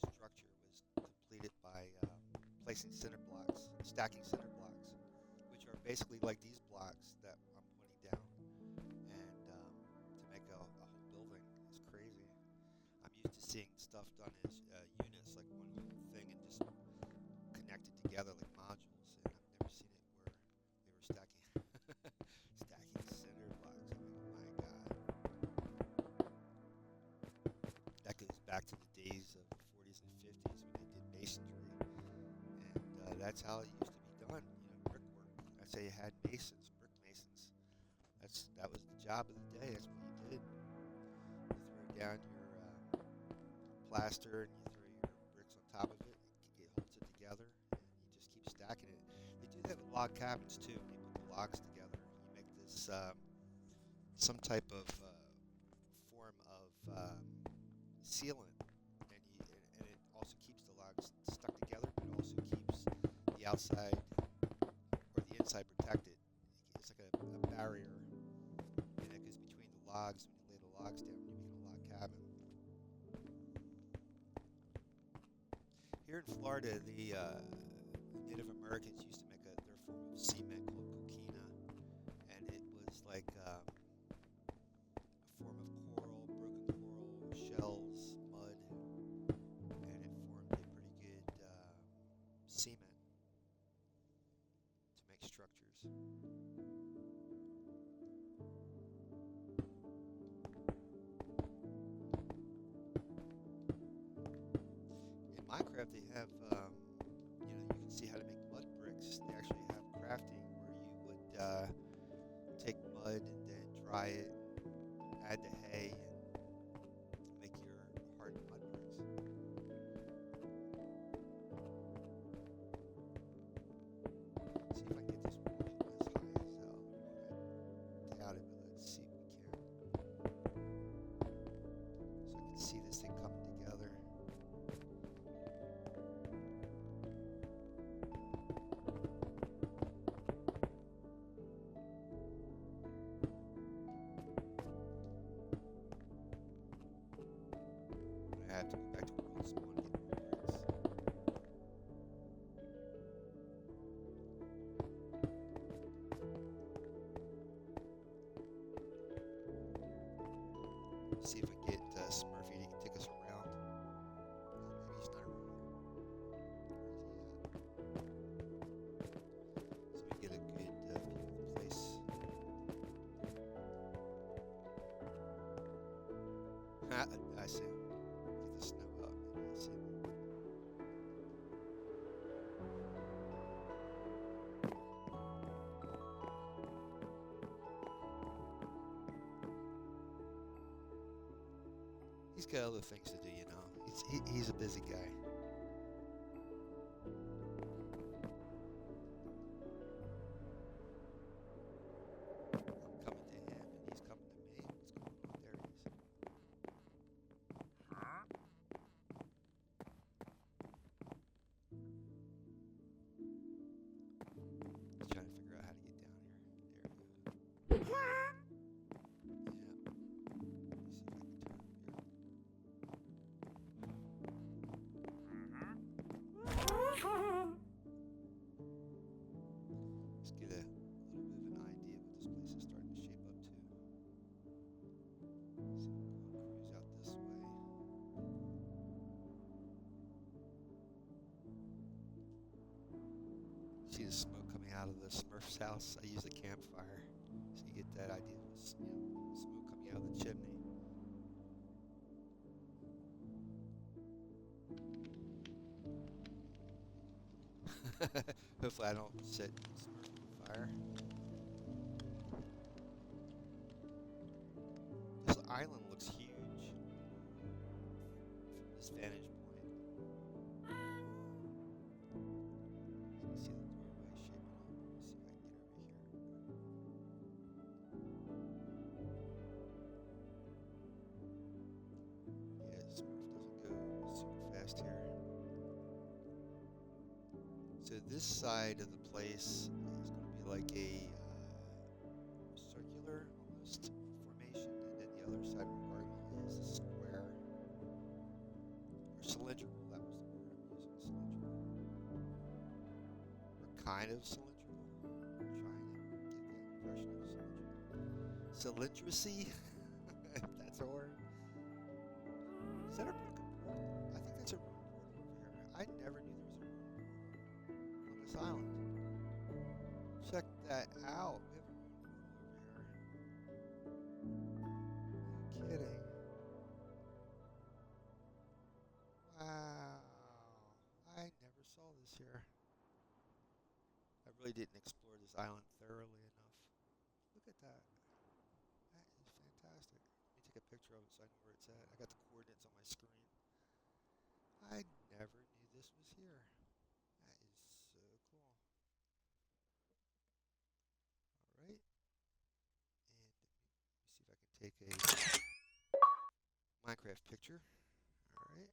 structure was completed by placing cinder blocks, stacking cinder blocks, which are basically like these blocks that I'm putting down, and to make a whole building is crazy. I'm used to seeing stuff done as units, like one whole thing, and just connected together like modules, and I've never seen it where they were stacking stacking cinder blocks. I'm like, oh my God, that goes back to the days of the 40s and 50s when they did masonry, and that's how it used to be done. Brickwork. I say you had masons, brick masons. That was the job of the day. That's what you did. You throw down your plaster and you throw your bricks on top of it. It holds it together, and you just keep stacking it. They do that with log cabins too. When you put the logs together, you make this some type of form of sealant, and it also keeps the logs stuck together, but it also keeps the outside or the inside protected. It's like a barrier, and it goes between the logs when you lay the logs down when you're making a log cabin. Here in Florida, the Native Americans used to make structures. In Minecraft, they have, you can see how to make mud bricks. They actually have crafting where you would take mud and then dry it, add the hay, and make your hardened mud bricks. See if I can get this wall as high as I doubt it, but let's see if we can. So I can see this thing coming together. I have to go back to world spawn and get more bricks. See if we can get Smurfy to take us around. Maybe he's not around here. Where is he at? So we get a good view of the place. I see him. Get the snow up. Maybe I see him. He's got other things to do, you know. He's a busy guy. I'm coming to him and he's coming to me. What's going on? There he is. He's trying to figure out how to get down here. There we go. Yeah. Let me see if I can turn him here. Let's get a little bit of an idea of what this place is starting to shape up to. See if we can cruise out this way. See the smoke coming out of the Smurf's house? I use a campfire, so you get that idea of smoke coming out of the chimney. Hopefully I don't set Smurf on fire. This island looks huge from this vantage point. You can see the doorway shaping up. Let me see if I can get over here. Yeah, Smurf doesn't go super fast here. So this side of the place is going to be like a circular almost formation, and then the other side where Gargamel is square or cylindrical. That was the word I'm using, cylindrical, or kind of cylindrical. I'm trying to give that impression of cylindrical. Cylindricy, if that's a word. Is that a broken portal? I think that's a ruined portal over here. I never knew there was a ruined portal on this island. Check that out. We have a ruined portal over here. No kidding. Wow. I never saw this here. I really didn't explore this island thoroughly enough. Look at that. That is fantastic. Let me take a picture of it so I know where it's at. I got the coordinates on my screen. I never knew this was here. That is so cool. All right. And let me see if I can take a Minecraft picture. All right.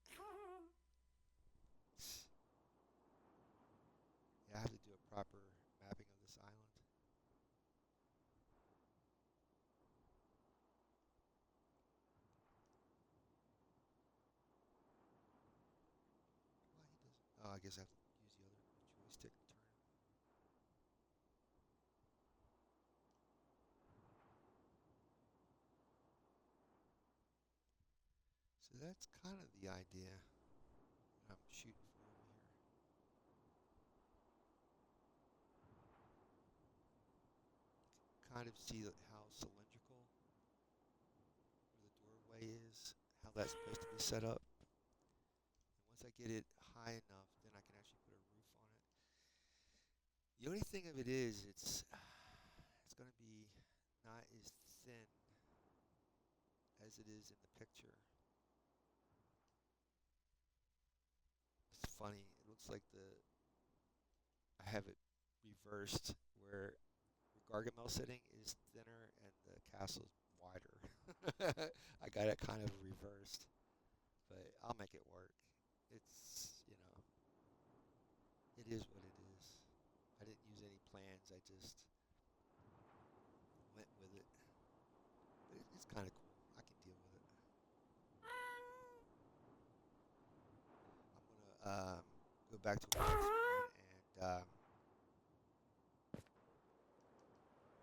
Yeah, I have to do a proper mapping of this island. Why he doesn't? Oh, I guess I have to use the other joystick to turn. So that's kind of the idea that I'm shooting for over here. kind of see how cylindrical where the doorway is, how that's supposed to be set up. And once I get it high enough, then I can actually put a roof on it. The only thing of it is, it's going to be not as thin as it is in the picture. It's funny. It looks like I have it reversed where Gargamel sitting is thinner and the castle's wider. I got it kind of reversed, but I'll make it work. It is what it is. I didn't use any plans. I just went with it. But it's kind of cool. I can deal with it. I'm gonna go back to one and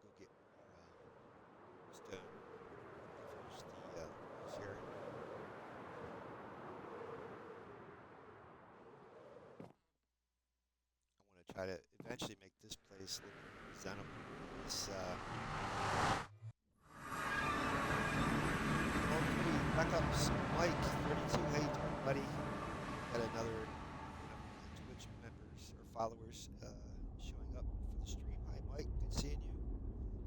go get more stone to finish the this area. I want to try to eventually make this place a little bit presentable. This backups, Mike 32. Hey, buddy. Got another one of my Twitch members or followers showing up for the stream. Hi, Mike. Good seeing you.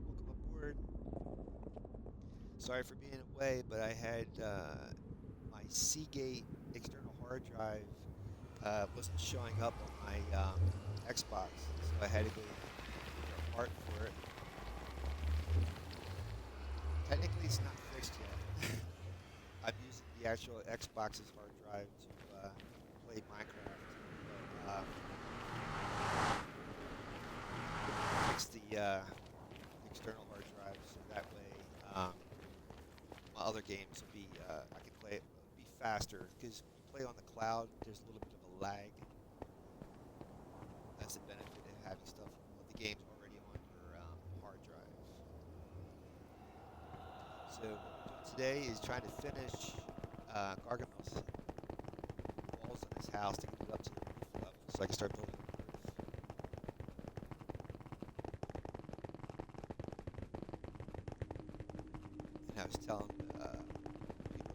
Welcome aboard. Sorry for being away, but I had my Seagate external hard drive wasn't showing up on my Xbox, so I had to go get a part for it. Technically, it's not fixed yet. I'm using the actual Xbox's hard drive to play Minecraft, but fix the external hard drive so that way my other games will be I can play it be faster because when you play on the cloud, there's a little bit of a lag. That's the benefit of having stuff the game's already on your hard drive. So what we're doing today is trying to finish Gargamel's walls on his house to get it up to the roof level so I can start building the roof. And I was telling people that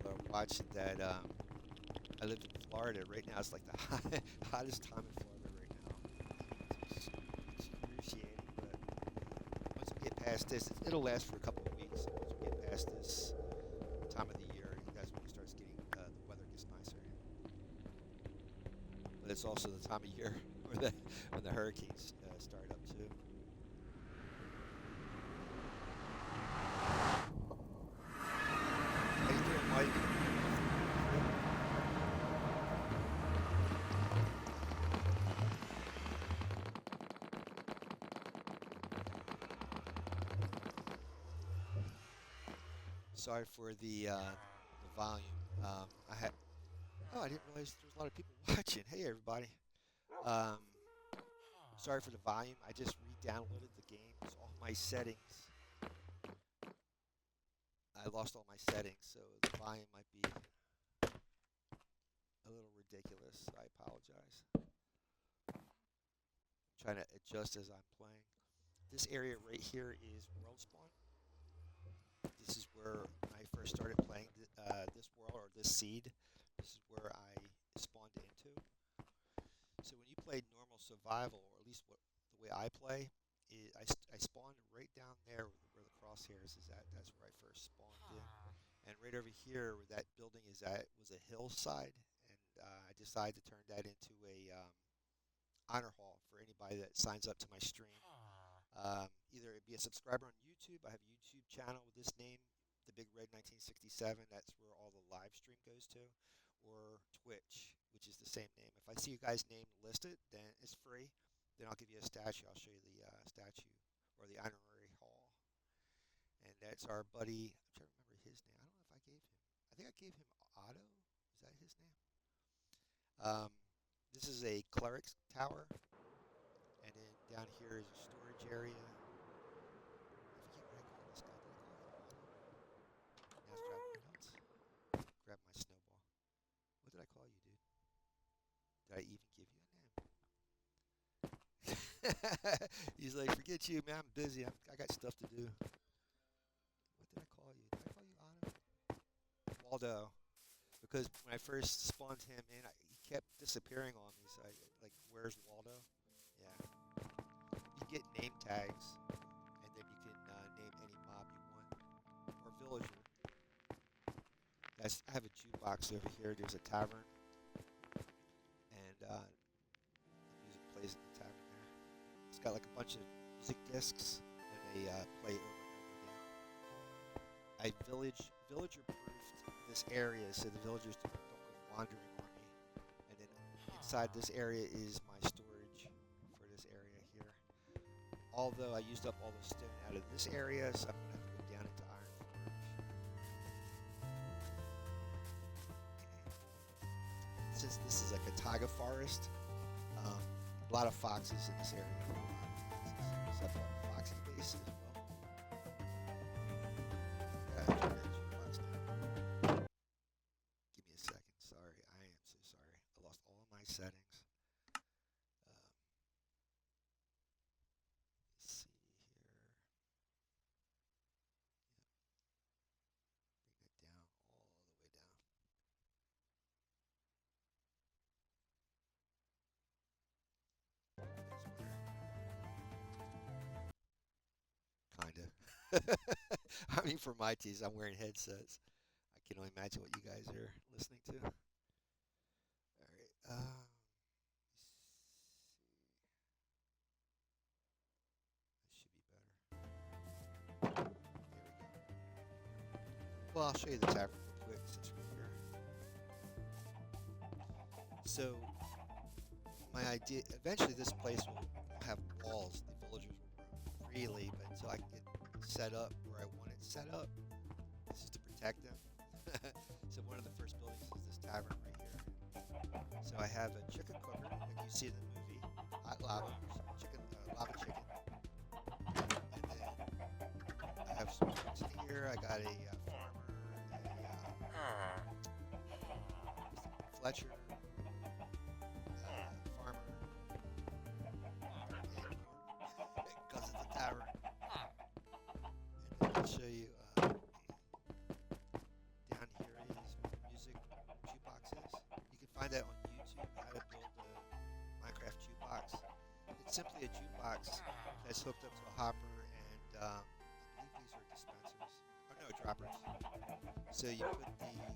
are watching that I lived in Florida. Right now it's like the hottest time in Florida right now. It's excruciating, but once we get past this, it'll last for a couple of weeks. So once we get past this time of the year, that's when it starts getting, the weather gets nicer. But it's also the time of year when the hurricanes start up too. How you doing, Mike? Sorry for the volume. I had. Oh, I didn't realize there was a lot of people watching. Hey, everybody. Um, Sorry for the volume. I just re-downloaded the game. So all my settings. I lost all my settings, so the volume might be a little ridiculous. I apologize. I'm trying to adjust as I'm playing. This area right here is World Spawn. This is where when I first started playing this world or this seed. This is where I spawned into. So when you play normal survival, or at least the way I play, I spawned right down there where the crosshairs is at. That's where I first spawned in. And right over here where that building is at was a hillside, and I decided to turn that into a honor hall for anybody that signs up to my stream. Either it be a subscriber on YouTube. I have a YouTube channel with this name, The Big Red 1967. That's where all the live stream goes to. Or Twitch, which is the same name. If I see you guys' name listed, then it's free. Then I'll give you a statue. I'll show you the statue or the honorary hall. And that's our buddy. I'm trying to remember his name. I don't know if I gave him. I think I gave him Otto. Is that his name? This is a cleric's tower. And then down here is a storage area. I forget what I call this guy. Did I call him Otto? Now it's driving me nuts. Grab my snowball. What did I call you, dude? Did I even give you a name? He's like, forget you, man. I'm busy. I got stuff to do. What did I call you? Did I call you Otto? Waldo. Because when I first spawned him in, he kept disappearing on me. So I like, where's Waldo? Yeah. You get name tags, and then you can name any mob you want or villager. I have a jukebox over here. There's a tavern, and the music plays in the tavern there. It's got like a bunch of music discs, and they play over and over again. I villager proofed this area so the villagers don't go wandering on me. And then inside this area is my storage for this area here. Although I used up all the stone out of this area, so I'm gonna have to go down into Iron Forge. Since this is like a taiga forest, a lot of foxes in this area. So I've got foxy base as well. Turn that jukebox down. Give me a second. Sorry, I am so sorry. I lost all of my settings. Let's see here. Bring that down all the way down. Kinda. I mean, for my teas, I'm wearing headsets. I can only imagine what you guys are listening to. All right. This should be better. There we go. Well, I'll show you the tavern real quick since we're here. So, my idea, eventually this place will have walls. The villagers will roam freely, but until I can get set up where I want it set up, this is to protect them. So one of the first buildings is this tavern right here. So I have a chicken cooker, like you see in the movie, hot lava, chicken, lava chicken. And then I have some cooks in here. I got a farmer, Fletcher, farmer, because it's a tavern. And then I'll show you. Down here is music jukeboxes. You can find that on YouTube, how to build a Minecraft jukebox. It's simply a jukebox that's hooked up to a hopper, and I believe these are dispensers. Oh no, droppers. So you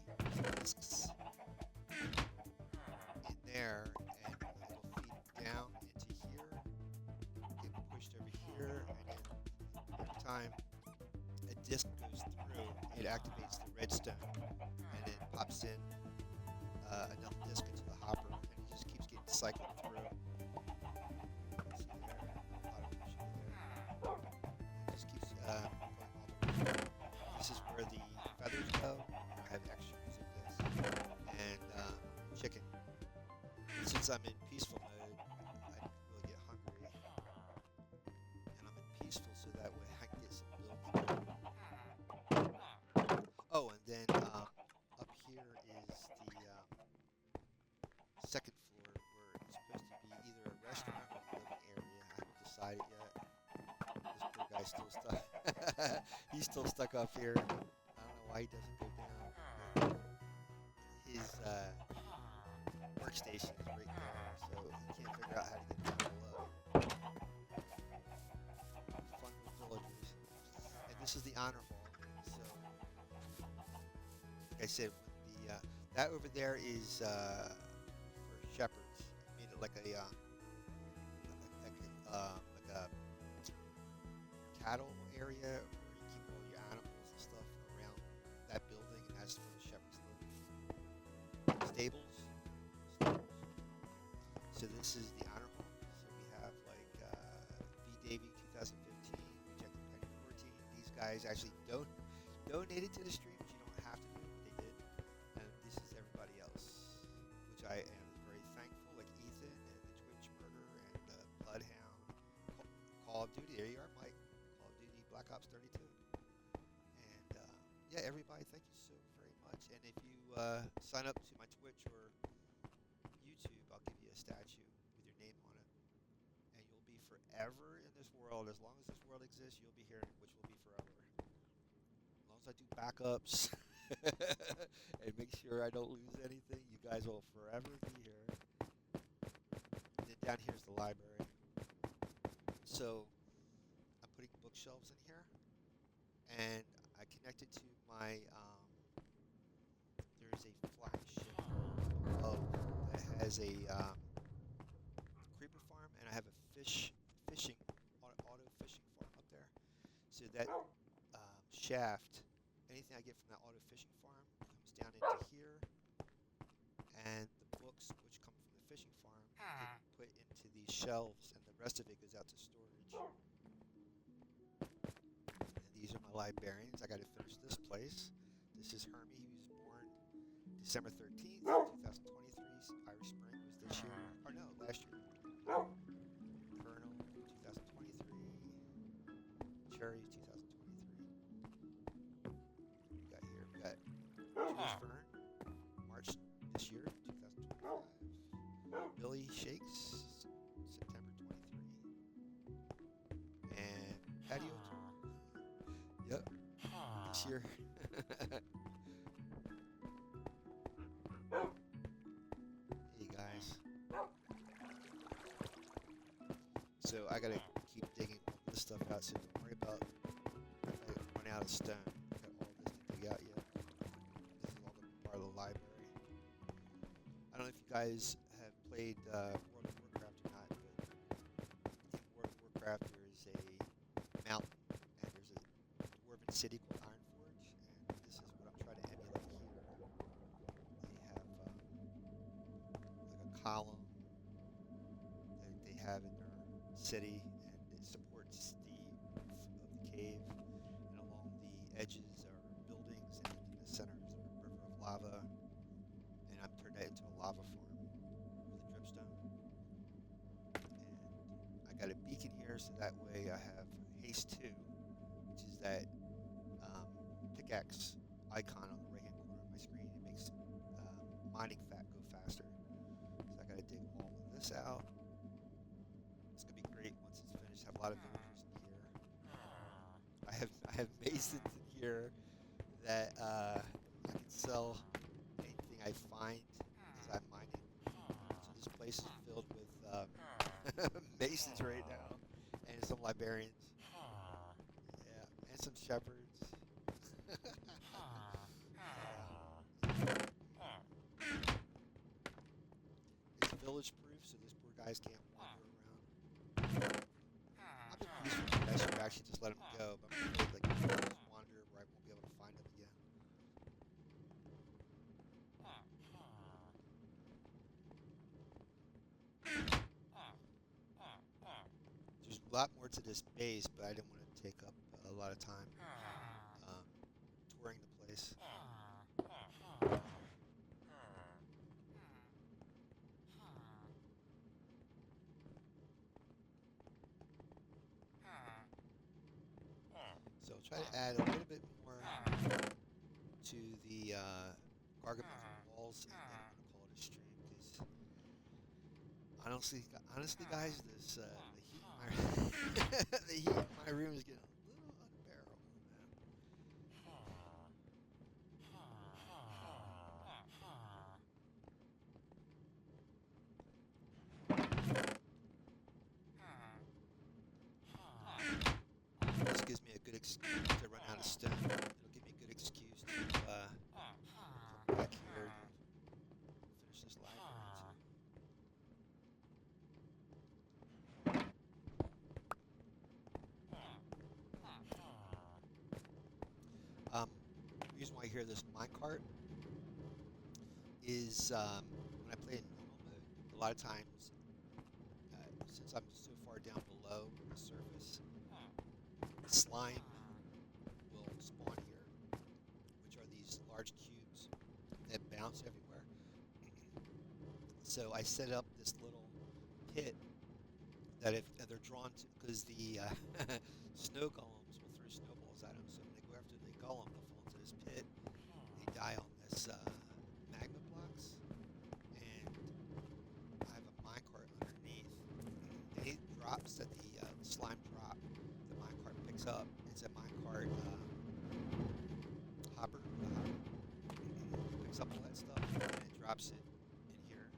put the discs in there, and it'll feed down into here, get pushed over here, and then every time a disc goes through, it activates the redstone, and it pops in another disc into the hopper, and it just keeps getting cycled through. See there, automation there. It just keeps going all the way through. This is where the feathers go. I have extras of this, and chicken. And since I'm in peaceful mode, I don't really get hungry, and I'm in peaceful so that way I can get some builds done. Oh, and then up here is the second floor where it's supposed to be either a restaurant or a living area. I haven't decided yet. This poor guy's still stuck. He's still stuck up here. I don't know why he doesn't go down. His workstation is right there, so he can't figure out how to get down below. Fun with villagers. And this is the honor hall. So, like I said, when the that over there is for shepherds. I made it like a like a cattle area where you keep all your animals and stuff around that building, and that's where the shepherds live. Stables. So this is the honor hall. So we have like V Davy 2015, Rejected Penny 14. These guys actually donated to the stream, which you don't have to do, but they did. And this is everybody else, which I am very thankful, like Ethan and the Twitch Murder and the Bloodhound, Call of Duty. There you are, Mike. Call of Duty Black Ops 32. And yeah, everybody, thank you so very much. And if you sign up to my Twitch or YouTube, I'll give you a statue with your name on it, and you'll be forever in this world. As long as this world exists, you'll be here, which will be forever. As long as I do backups and make sure I don't lose anything, you guys will forever be here. And then down here's the library. So I'm putting bookshelves in here, and I connected to my. There's a flagship that has a creeper farm, and I have a fishing auto fishing farm up there. So that shaft, anything I get from that auto fishing farm comes down into here, and the books which come from the fishing farm get put into these shelves, and the rest of it goes out to storage. And these are my librarians. I got to finish this place. This is Hermie. He was born December 13th, 2023. Irish Spring was this year. Or no, last year. Colonel, 2023. Cherry, 2023. We got here. We got Jewish Fern, March this year, 2025. Billy Shakes, September 23. And Patio Tour. Yep, this year. Hey guys. So I gotta keep digging all this stuff out, so don't worry about if I run out of stone. I got all this to dig out yet. This is all the part of the library. I don't know if you guys have played World of Warcraft or not, but in World of Warcraft there is a mountain, and there's a dwarven city called Ironforge, and this is what I'm trying to emulate here. They have like a column that they have in their city, and it supports the roof of the cave, and along the edges are buildings, and in the center is a river of lava, and I've turned that into a lava farm with a dripstone. And I got a beacon here, so that way I have haste 2, which is that pickaxe icon on the right hand corner of my screen. It makes mining go faster. So I got to dig all of this out. It's gonna be great once it's finished. I have a lot of villagers in here. I have masons in here that I can sell anything I find as I'm mining. So this place is filled with masons right now, and some librarians. Yeah, and some shepherds. It's village proof, so these poor guys can't wander around. I'm just peaceful. I should actually just let them go, but I'm afraid like they'll just wander where I won't be able to find them again. There's a lot more to this base, but I didn't want to take up a lot of time touring the place. So I'll try to add a little bit more to the Gargamel walls, and then I'm going to call it a stream, because honestly guys, this the heat in my the heat in my room is getting a little unbearable, man. This gives me a good excuse to run out of stone. It'll give me a good excuse to come back here and finish this library too. The reason why I hear this minecart is when I play in normal mode, a lot of times, since I'm so far down below the surface, slime will spawn here, which are these large cubes that bounce everywhere. So I set up this little pit that if they're drawn to, because the snow golems will throw snowballs at them, so when they go after the golem, they'll fall into this pit. They die on this magma blocks, and I have a minecart underneath. And it drops at the picks up. It's a minecart hopper with a hopper. It picks up all that stuff and it drops it in here.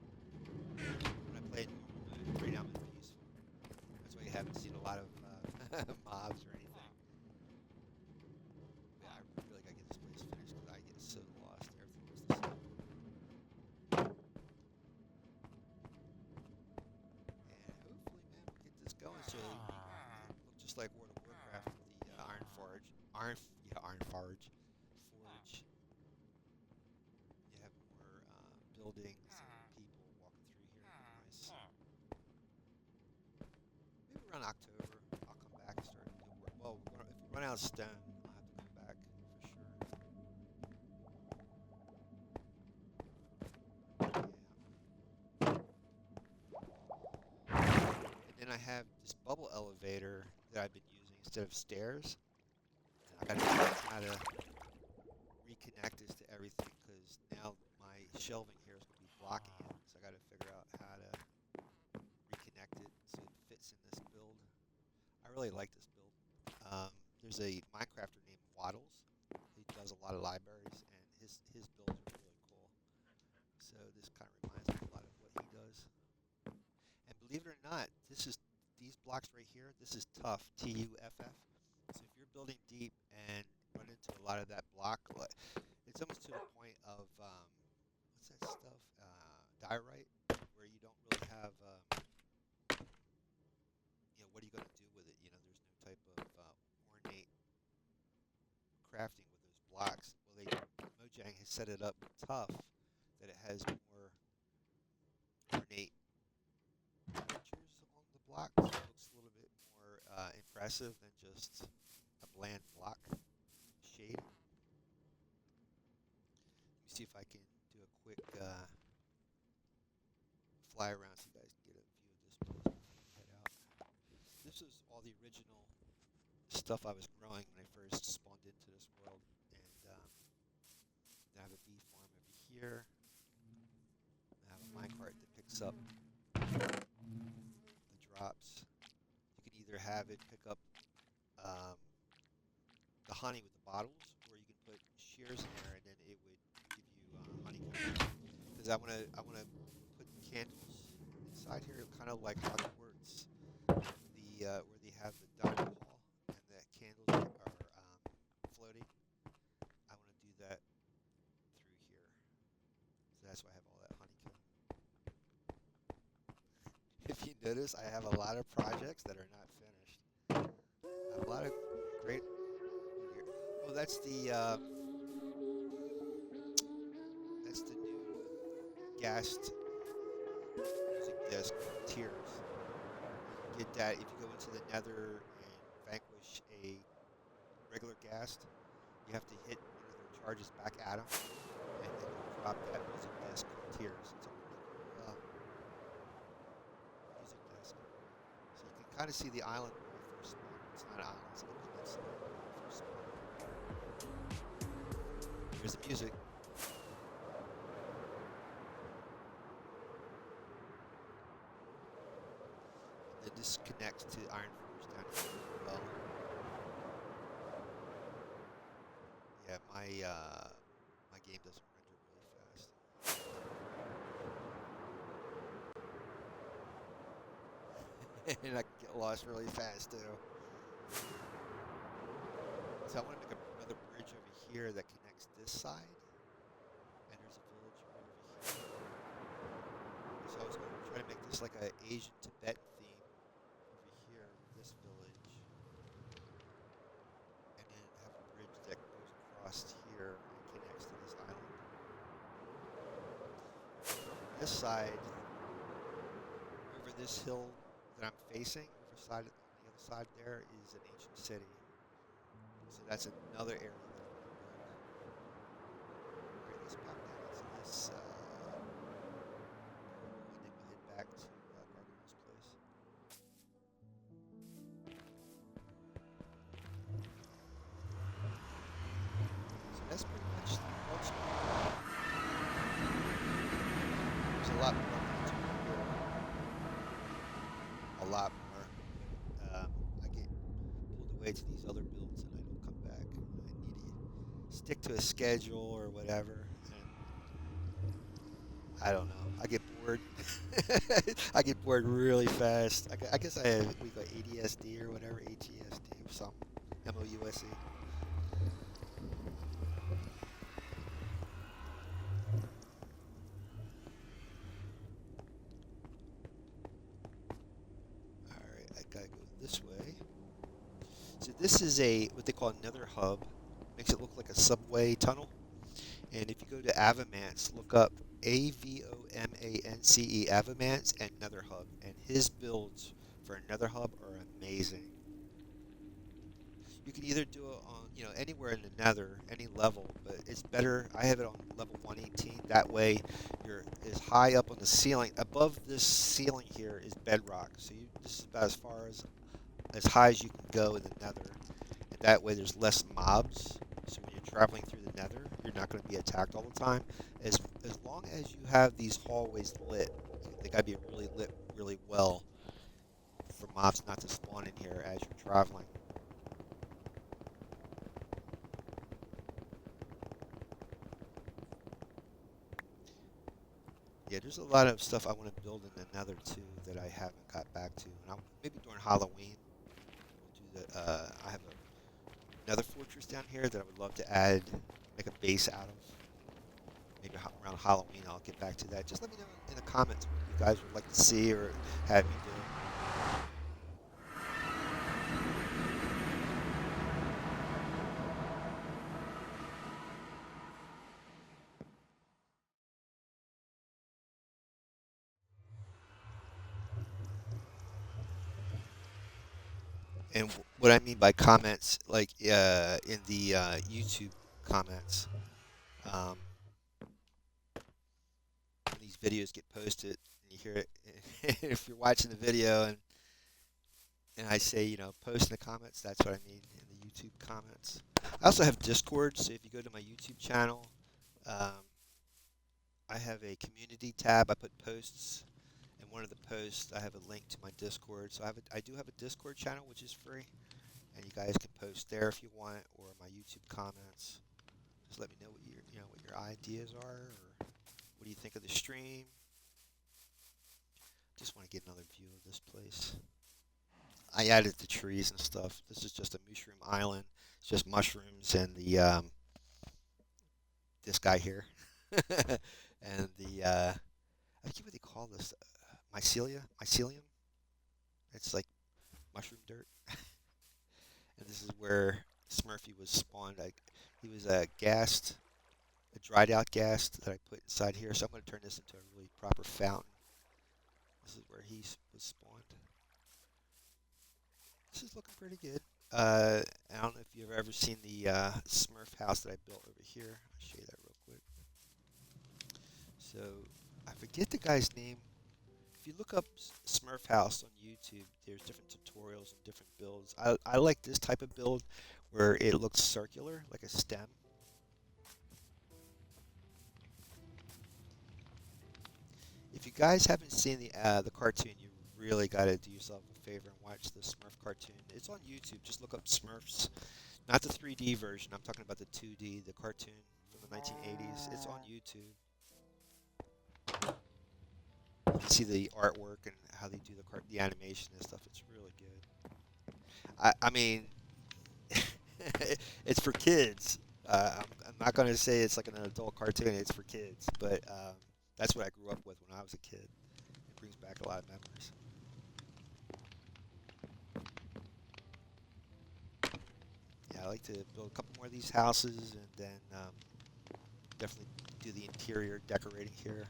When I play in normal mode, right now I'm in peaceful. That's why you haven't seen a lot of mobs or anything. Yeah, I really gotta get this place finished because I get so lost. Everything looks the same. And hopefully, man, we'll get this going so it look just like World of Warcraft with the Iron Forge. Iron Forge. Forge. You have more buildings and people walking through here. Nice. Maybe around October, I'll come back and start doing work. Well, if we run out of stone, I'll have to come back for sure. Yeah. And then I have this bubble elevator that I've been using instead of stairs. And I gotta figure out how to reconnect this to everything because now my shelving here is going to be blocking it. So I got to figure out how to reconnect it so it fits in this build. I really like this build. There's a Minecrafter named Waddles. He does a lot of libraries, and his builds are really cool. So this kind of reminds me a lot of what he does. And believe it or not, these blocks right here. This is tough, Tuff. So if you're building deep and run into a lot of that block, it's almost to the point of what's that stuff? Diorite, where you don't really have. What are you going to do with it? There's no type of ornate crafting with those blocks. Well, Mojang has set it up tough that it has more ornate features on the block. So it looks a little bit more impressive than just a bland block shade. Let me see if I can do a quick fly around so you guys can get a view of this place before we head out. This is all the original stuff I was growing when I first spawned into this world. And I have a bee farm over here. I have a minecart that picks up the drops. You can either have it pick up the honey with the bottles, or you can put shears in there and then it would give you honeycomb. Because I want to put candles inside here, kind of like Hogwarts, where they have the dining hall and the candles are floating. I want to do that through here, so that's why I have all that honeycomb. If you notice, I have a lot of projects that are not finished. I have a lot of great. Oh, that's the new gassed music disc from Tears. You can get that if you go into the Nether and vanquish a regular ghast. You have to hit one of their charges back at them, and then you drop that music disc from Tears. It's a really cool music disc. So you can kind of see the island where we first spawned. It's not an island, it's a peninsula where we first spawned. Here's the music. And then this connects to Iron Forge down here as well. Yeah, my game doesn't render really fast. And I can get lost really fast too. So I want to make another bridge over here that connects this side. And there's a village right over here. So I was going to try to make this like an Asian Tibetan theme over here with this village. And then have a bridge that goes across here and connects to this island. From this side, over this hill that I'm facing, on the other side there is an ancient city. So that's another area that I'm going to build. Bring this back down into this and then we'll head back to Gargamel's place. So that's pretty much the world span. There's a lot more to it here. A lot more. I get pulled away away to these other builds and I don't come back. I need to stick to a schedule or whatever. And I don't know. I get bored. I get bored really fast. I guess I have we got ADSD or whatever, HESD or something. MOUSE. All right, I gotta go this way. So this is a what they call another hub. Makes it look like a subway tunnel. And if you go to Avamance, look up Avomance, Avamance, and Nether Hub. And his builds for Nether Hub are amazing. You can either do it on, anywhere in the Nether, any level, but it's better. I have it on level 118. That way, you're as high up on the ceiling. Above this ceiling here is bedrock, so this is about as far as high as you can go in the Nether. And that way, there's less mobs. So when you're traveling through the Nether, you're not going to be attacked all the time. As long as you have these hallways lit, they got to be really lit really well for mobs not to spawn in here as you're traveling. Yeah, there's a lot of stuff I want to build in the Nether too that I haven't got back to. And maybe during Halloween, we'll do the. I have another fortress down here that I would love to add, make a base out of. Maybe around Halloween, I'll get back to that. Just let me know in the comments what you guys would like to see or have me do. And what I mean by comments, like in the YouTube comments, um, when these videos get posted and you hear it, if you're watching the video and I say, post in the comments, that's what I mean in the YouTube comments. I also have Discord, so if you go to my YouTube channel, um, I have a community tab. I put posts, and one of the posts I have a link to my Discord. So I do have a Discord channel which is free, and you guys can post there if you want, or my YouTube comments. Just let me know what your ideas are, or what do you think of the stream. Just want to get another view of this place. I added the trees and stuff. This is just a mushroom island. It's just mushrooms and the this guy here, and the I forget what they call this, mycelium. It's like mushroom dirt, and this is where Smurfy was spawned. He was a dried out ghast that I put inside here. So I'm going to turn this into a really proper fountain. This is where he was spawned. This is looking pretty good. I don't know if you've ever seen the Smurf house that I built over here. I'll show you that real quick. So I forget the guy's name. If you look up Smurf house on YouTube, there's different tutorials and different builds. I like this type of build where it looks circular, like a stem. If you guys haven't seen the cartoon, you really got to do yourself a favor and watch the Smurf cartoon. It's on YouTube. Just look up Smurfs. Not the 3D version. I'm talking about the 2D, the cartoon from the 1980s. It's on YouTube. You can see the artwork and how they do the animation and stuff. It's really good. I mean, it's for kids. I'm not going to say it's like an adult cartoon. It's for kids, but that's what I grew up with when I was a kid. It brings back a lot of memories. Yeah, I like to build a couple more of these houses and then definitely do the interior decorating here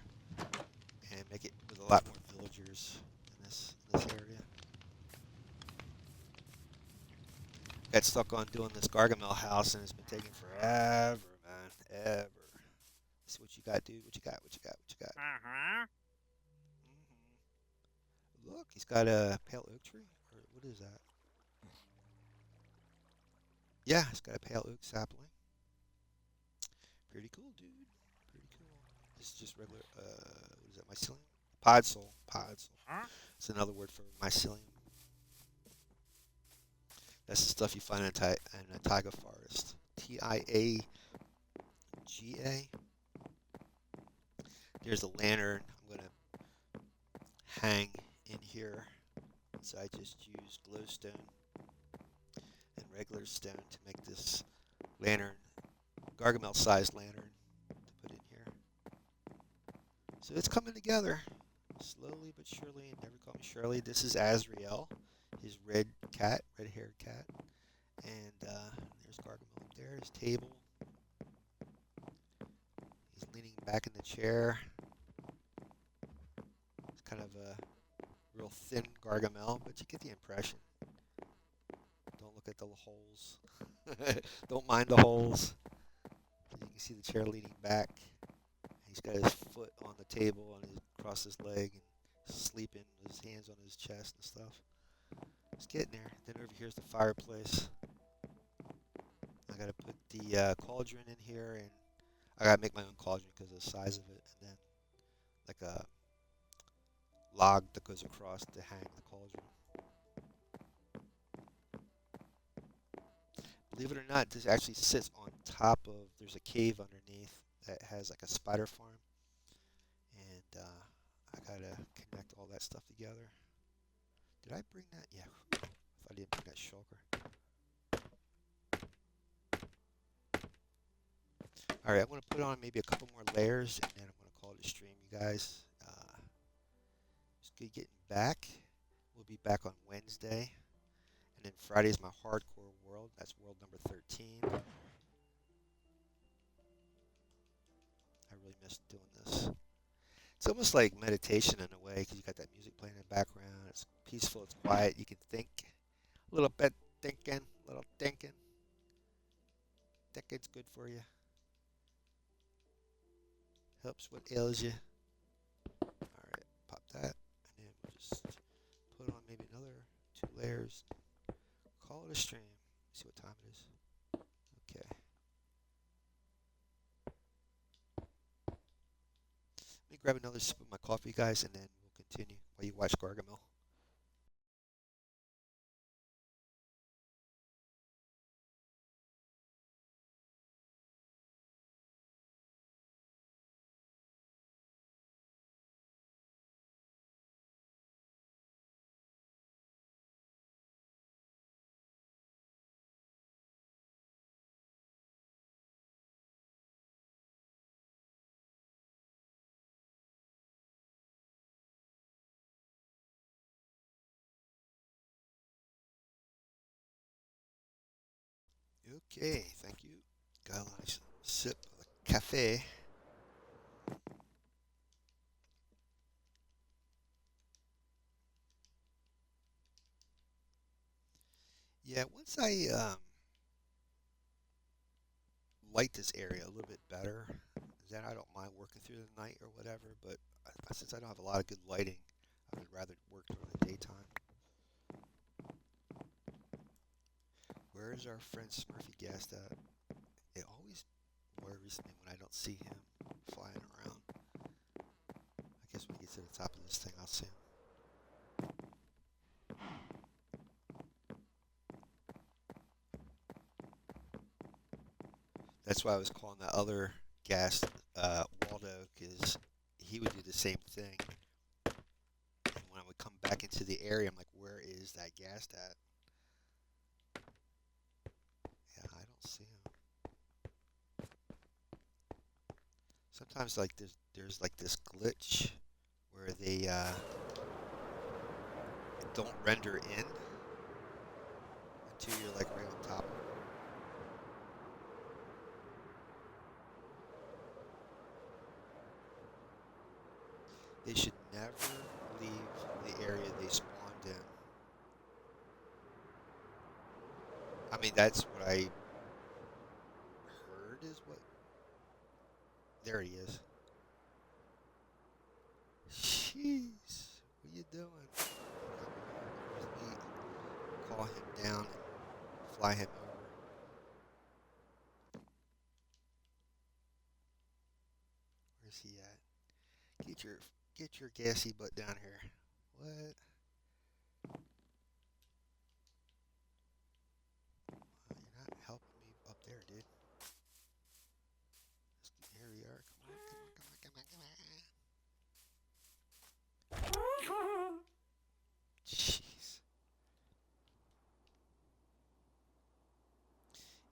and make it with a lot more villagers in this area. Got stuck on doing this Gargamel house and it's been taking forever, man. Ever. See what you got, dude. What you got? What you got? What you got? Look, he's got a pale oak tree. Or what is that? Yeah, he's got a pale oak sapling. Pretty cool, dude. Pretty cool. This is just regular. What is that? Mycelium? Podzol. Podzol. It's another word for mycelium. That's the stuff you find in a taiga forest. Tiaga. There's a lantern I'm going to hang in here. So I just use glowstone and regular stone to make this lantern, Gargamel sized lantern to put in here. So it's coming together slowly but surely. Never call me Shirley. This is Azrael, his red cat, red haired cat. And there's Gargamel up there, his table. He's leaning back in the chair. It's kind of a real thin Gargamel, but you get the impression. Don't look at the holes. Don't mind the holes. You can see the chair leaning back. He's got his foot on the table and he's across his leg and sleeping with his hands on his chest and stuff. It's getting there. Then over here's the fireplace. I gotta put the cauldron in here, and I gotta make my own cauldron because of the size of it, and then like a log that goes across to hang the cauldron. Believe it or not, this actually sits on top of. There's a cave underneath that has like a spider farm, and I gotta connect all that stuff together. Did I bring that? Yeah, if I didn't bring that shulker. All right, I'm gonna put on maybe a couple more layers, and then I'm gonna call it a stream, you guys. It's good getting back. We'll be back on Wednesday. And then Friday is my hardcore world. That's world number 13. I really miss doing this. It's almost like meditation in a way because you got that music playing in the background. It's peaceful, it's quiet. You can think a little bit, thinking, a little thinking. Thinking's good for you. Helps what ails you. All right, pop that. And then we'll just put on maybe another 2 layers. Call it a stream. See what time it is. Okay. Let me grab another sip of my coffee, guys, and then we'll continue while you watch Gargamel. Okay, thank you. Got a nice sip of the cafe. Yeah, once I light this area a little bit better, then I don't mind working through the night or whatever. But since I don't have a lot of good lighting, I would rather work during the daytime. Where is our friend Smurfy Guest at? It always worries me when I don't see him flying around. I guess when we get to the top of this thing, I'll see him. That's why I was calling that other gas Waldo, because he would do the same thing. And when I would come back into the area, I'm like, where is that gas at? Yeah, I don't see him. Sometimes like there's like this glitch where they don't render in until you're like right on top. They should never leave the area they spawned in. I mean, that's what I heard is what. There he is. Jeez, what you doing? Let me call him down and fly him over. Where's he at? Get your gassy butt down here. What?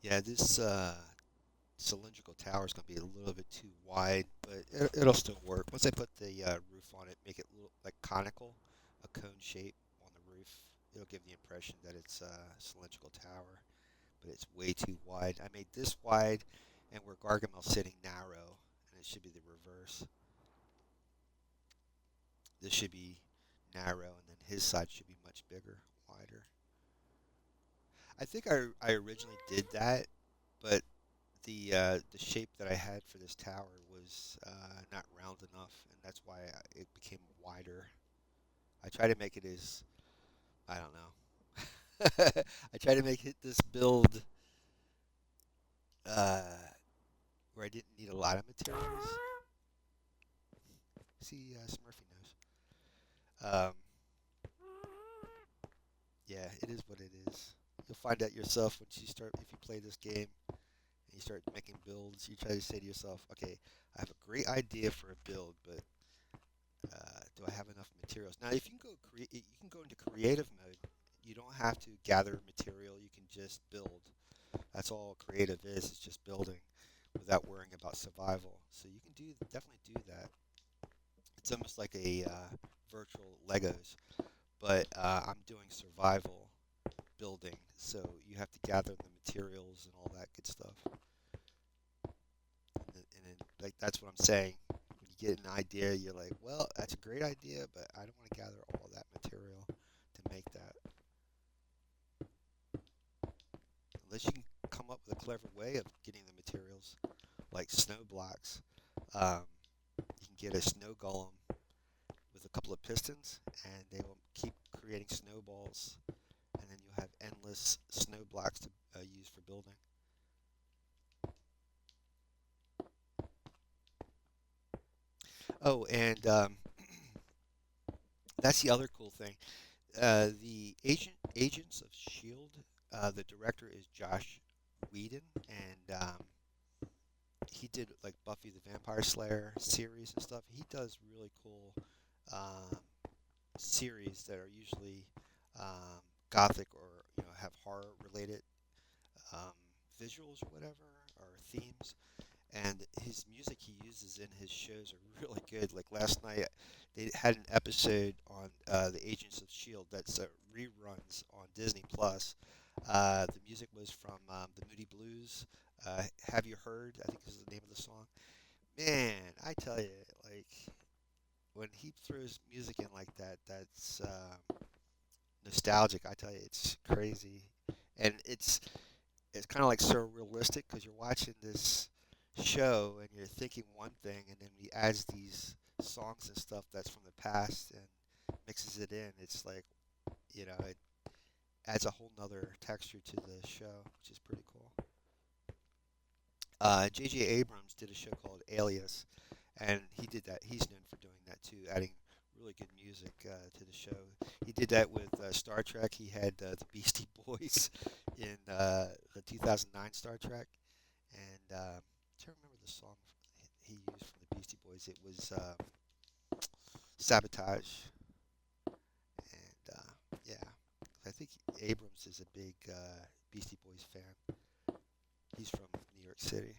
Yeah, this cylindrical tower is going to be a little bit too wide, but it'll still work. Once I put the roof on it, make it look like conical, a cone shape on the roof, it'll give the impression that it's a cylindrical tower, but it's way too wide. I made this wide, and where Gargamel's sitting narrow, and it should be the reverse. This should be narrow, and then his side should be much bigger, wider. I think I originally did that, but the shape that I had for this tower was not round enough, and that's why it became wider. I try to make it as I don't know. I try to make it this build uh, where I didn't need a lot of materials. See, Smurfy knows. Yeah, it is what it is. You'll find out yourself once you start if you play this game and you start making builds. You try to say to yourself, "Okay, I have a great idea for a build, but do I have enough materials?" Now, if you can you can go into creative mode. You don't have to gather material. You can just build. That's all creative is. It's just building without worrying about survival. So you can definitely do that. It's almost like a virtual Legos, but I'm doing survival building. So you have to gather the materials and all that good stuff. Like that's what I'm saying. When you get an idea, you're like, well, that's a great idea, but I don't want to gather all that material to make that. Unless you can come up with a clever way of getting the materials, like snow blocks. You can get a snow golem with a couple of pistons, and they will keep creating snowballs, and then you'll have endless snow blocks to use for building. Oh, and that's the other cool thing. The Agents of Shield. The director is Josh Whedon, and he did like Buffy the Vampire Slayer series and stuff. He does really cool um, series that are usually gothic or have horror related um, visuals or whatever or themes. And his music he uses in his shows are really good. Like last night, they had an episode on the Agents of Shield that's reruns on Disney Plus. The music was from the Moody Blues. Have you heard? I think is the name of the song. Man, I tell you, like when he throws music in like that, that's nostalgic. I tell you, it's crazy, and it's kind of like surrealistic because you're watching this show and you're thinking one thing, and then he adds these songs and stuff that's from the past and mixes it in. It's like it adds a whole nother texture to the show, which is pretty cool. J.J. Abrams did a show called Alias, and he did that. He's known for doing that too, adding really good music to the show. He did that with Star Trek. He had the Beastie Boys in the 2009 Star Trek, and I can't remember the song he used from the Beastie Boys. It was Sabotage, and yeah, I think Abrams is a big Beastie Boys fan. He's from New York City,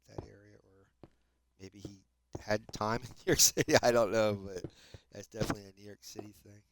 that area, or maybe he had time in New York City. I don't know, but that's definitely a New York City thing.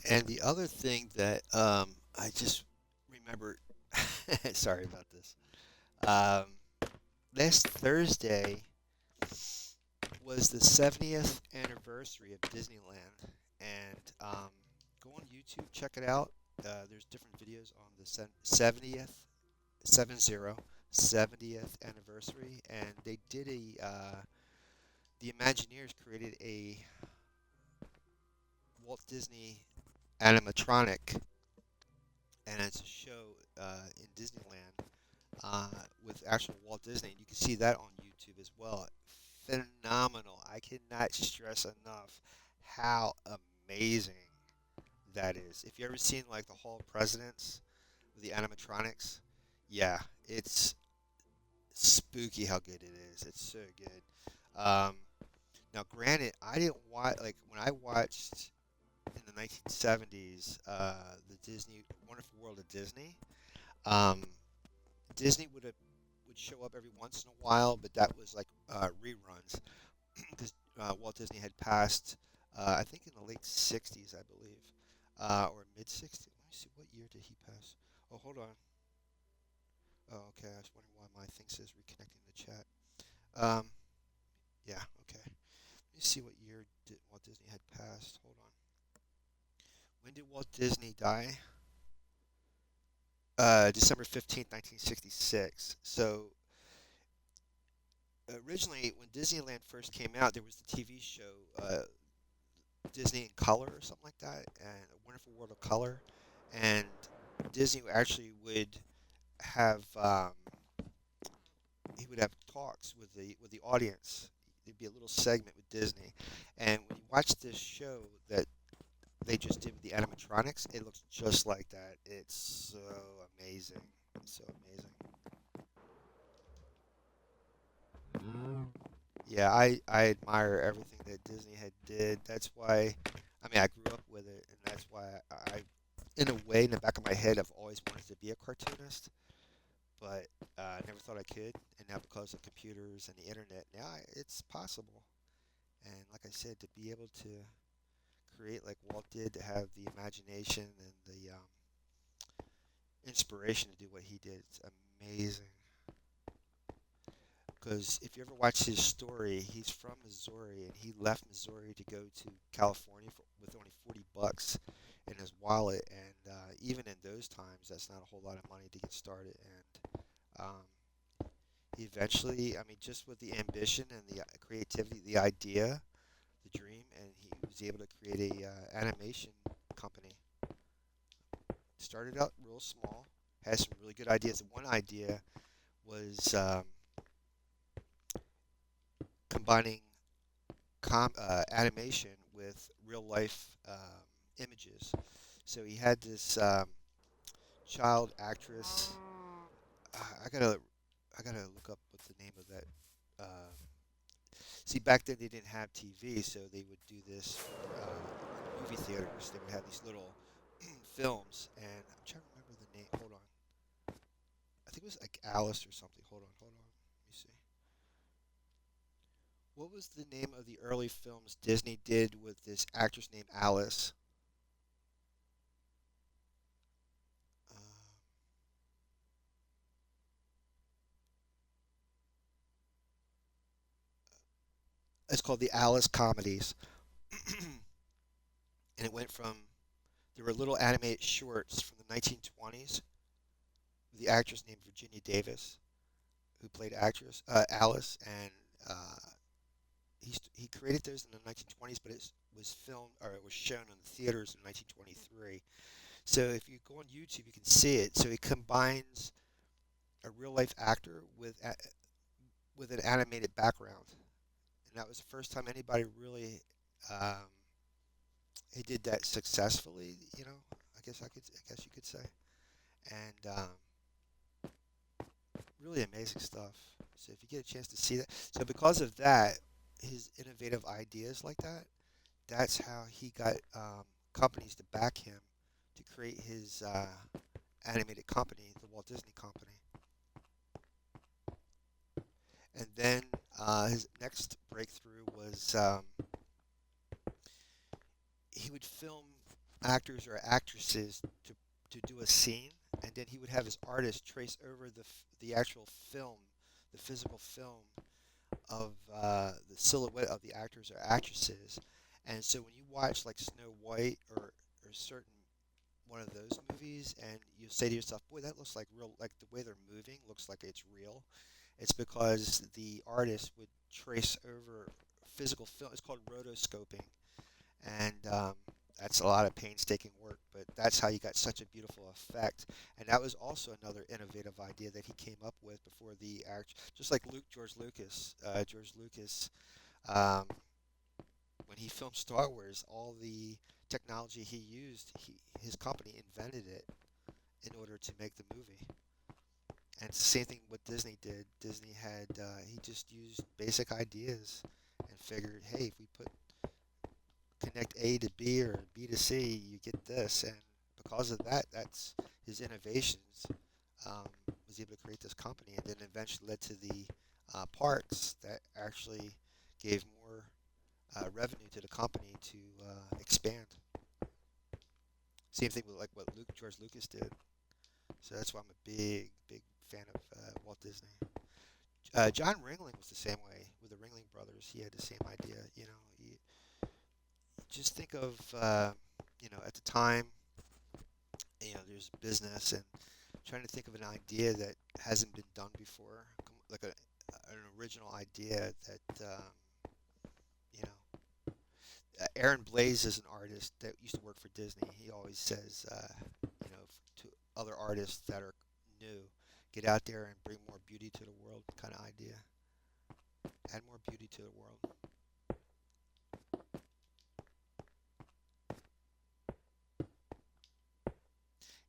And the other thing that I just remembered, sorry about this. Um, last Thursday was the 70th anniversary of Disneyland, and go on YouTube, check it out. There's different videos on the 70th, 70, 70th anniversary, and they did the Imagineers created a Walt Disney animatronic, and it's a show in Disneyland with actual Walt Disney. You can see that on YouTube as well. Phenomenal. I cannot stress enough how amazing that is. If you ever seen like the Hall of Presidents, the animatronics, yeah, it's spooky how good it is. It's so good. Now, granted, I didn't watch like when I watched in the 1970s the Disney Wonderful World of Disney. Um, Disney would show up every once in a while, but that was like reruns because Walt Disney had passed, I think in the late '60s, I believe, or mid '60s. Let me see, what year did he pass? Oh, hold on. Oh, okay. I was wondering why my thing says reconnecting the chat. Um, yeah, okay. Let me see what year Walt Disney had passed. Hold on. When did Walt Disney die? December 15th, 1966. So originally, when Disneyland first came out, there was the TV show Disney in Color or something like that, and A Wonderful World of Color, and Disney actually would have he would have talks with the audience. There'd be a little segment with Disney, and when you watch this show that they just did with the animatronics, it looks just like that. It's so amazing. It's so amazing. Yeah, I admire everything that Disney had did. That's why, I mean, I grew up with it, and that's why in a way, in the back of my head, I've always wanted to be a cartoonist, but I never thought I could. And now, because of computers and the internet, now it's possible. And like I said, to be able to create like Walt did, to have the imagination and the inspiration to do what he did, it's amazing. Because if you ever watch his story, he's from Missouri and he left Missouri to go to California with only $40 in his wallet. And even in those times, that's not a whole lot of money to get started. And he eventually, I mean, just with the ambition and the creativity, the idea, the dream, and he was able to create a animation company. Started out real small, has some really good ideas. One idea was combining animation with real life images. So he had this child actress. I gotta look up what the name of that. See, back then they didn't have TV, so they would do this in movie theaters. They would have these little films, and I'm trying to remember the name. Hold on, I think it was like Alice or something. Hold on. Let me see. What was the name of the early films Disney did with this actress named Alice? Uh, it's called the Alice comedies, and it went from there were little animated shorts from the 1920s with the actress named Virginia Davis, who played actress Alice, and uh, he created those in the 1920s, but it was filmed or it was shown in the theaters in 1923. So if you go on YouTube, you can see it. So he combines a real life actor with an animated background, and that was the first time anybody really um, he did that successfully. I guess you could say, and really amazing stuff. So if you get a chance to see that, so because of that, his innovative ideas like that, that's how he got companies to back him to create his animated company, the Walt Disney Company. And then his next breakthrough was he would film actors or actresses to do a scene, and then he would have his artist trace over the actual film, the physical film of the silhouette of the actors or actresses. And so when you watch like Snow White or certain one of those movies, and you say to yourself, "Boy, that looks like real. Like the way they're moving looks like it's real." It's because the artist would trace over physical film. It's called rotoscoping, and that's a lot of painstaking work. But that's how you got such a beautiful effect. And that was also another innovative idea that he came up with before the act. Just like George Lucas, um, when he filmed Star Wars, all the technology he used, his company invented it in order to make the movie. And it's the same thing what Disney did. Disney had he just used basic ideas and figured, hey, if we put connect A to B or B to C, you get this. And because of that, that's his innovations. Um, was able to create this company, and then eventually led to the parks that actually gave more revenue to the company to expand. Same thing with like what George Lucas did. So that's why I'm a big fan of Walt Disney. John Ringling was the same way with the Ringling Brothers. He had the same idea. Just think of at the time, there's business and trying to think of an idea that hasn't been done before, like an original idea that you know. Aaron Blaise is an artist that used to work for Disney. He always says, to other artists that are new, get out there and bring more beauty to the world, kind of idea. Add more beauty to the world.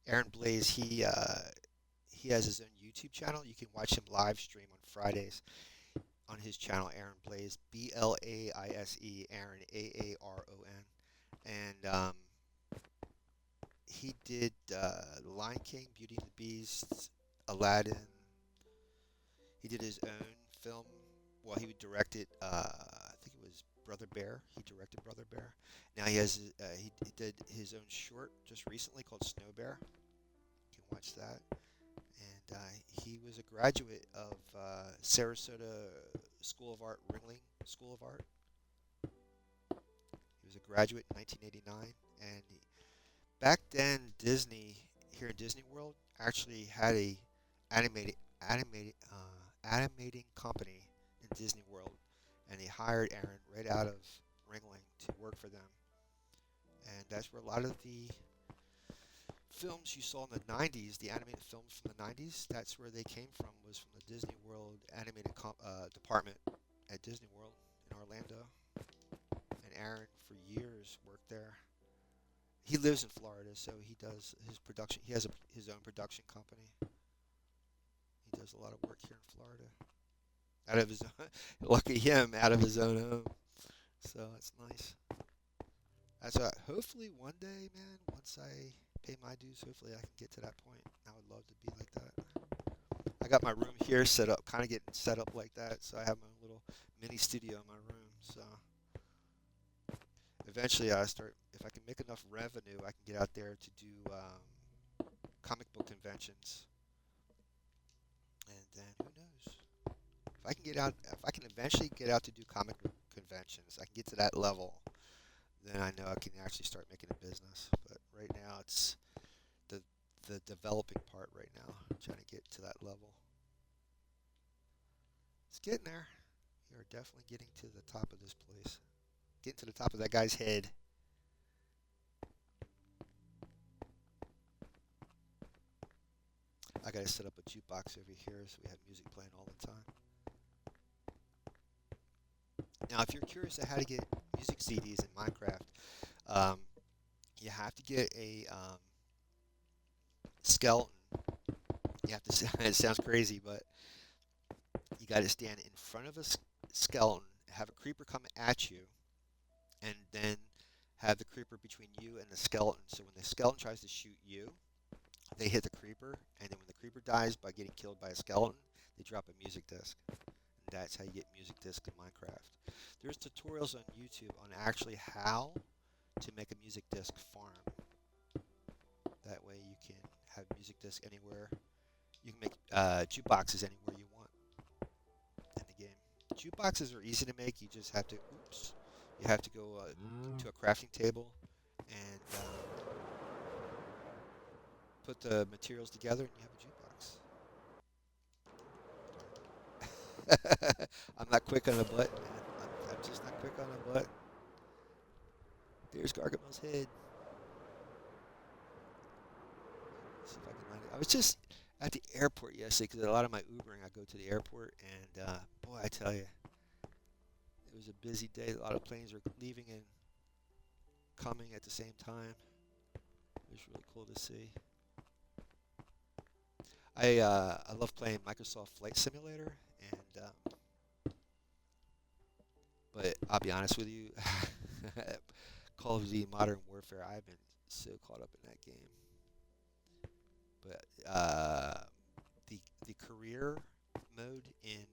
Aaron Blaise, he has his own YouTube channel. You can watch him live stream on Fridays on his channel, Aaron Blaise, Blaise, Aaron, Aaron. And he did The Lion King, Beauty and the Beast, Aladdin. He did his own film. Well, he directed, I think it was Brother Bear. He directed Brother Bear. Now he did his own short just recently called Snow Bear. You can watch that. And he was a graduate of Sarasota School of Art, Ringling School of Art. He was a graduate in 1989, and back then Disney here in Disney World actually had a animated animated animating company in Disney World, and they hired Aaron right out of Ringling to work for them, and that's where a lot of the films you saw in the 90s, the animated films from the 90s, that's where they came from, was from the Disney World animated department at Disney World in Orlando. And Aaron, for years, worked there. He lives in Florida, so he does his production. He has his own production company. He does a lot of work here in Florida. Out of his, lucky him, out of his own home. So it's nice. That's what. Hopefully one day, man, once I pay my dues, hopefully I can get to that point. I would love to be like that. I got my room here set up, kind of getting set up like that, so I have my little mini studio in my room. So eventually, if I can make enough revenue, I can get out there to do comic book conventions, and then who knows? If I can eventually get out to do comic book conventions, I can get to that level. Then I know I can actually start making a business. But right now, it's the the developing part right now, trying to get to that level. It's getting there. We are definitely getting to the top of this place. Getting to the top of that guy's head. I gotta set up a jukebox over here so we have music playing all the time. Now, if you're curious on how to get music CDs in Minecraft, um, you have to get a skeleton. You have to. It sounds crazy, but you got to stand in front of a skeleton, have a creeper come at you, and then have the creeper between you and the skeleton. So when the skeleton tries to shoot you, they hit the creeper, and then when the creeper dies by getting killed by a skeleton, they drop a music disc. And that's how you get music disc in Minecraft. There's tutorials on YouTube on actually how to make a music disc farm. That way you can have music disc anywhere. You can make jukeboxes anywhere you want in the game. Jukeboxes are easy to make. You just have to, oops, you have to go to a crafting table and put the materials together, and you have a jukebox. I'm not quick on the button, man. I'm just not quick on the button. There's Gargamel's head. See if I can land it. I was just at the airport yesterday because a lot of my Ubering, I go to the airport, and boy, I tell you, it was a busy day. A lot of planes were leaving and coming at the same time. It was really cool to see. I love playing Microsoft Flight Simulator, and but I'll be honest with you, Call of Duty Modern Warfare, I've been so caught up in that game. But the career mode in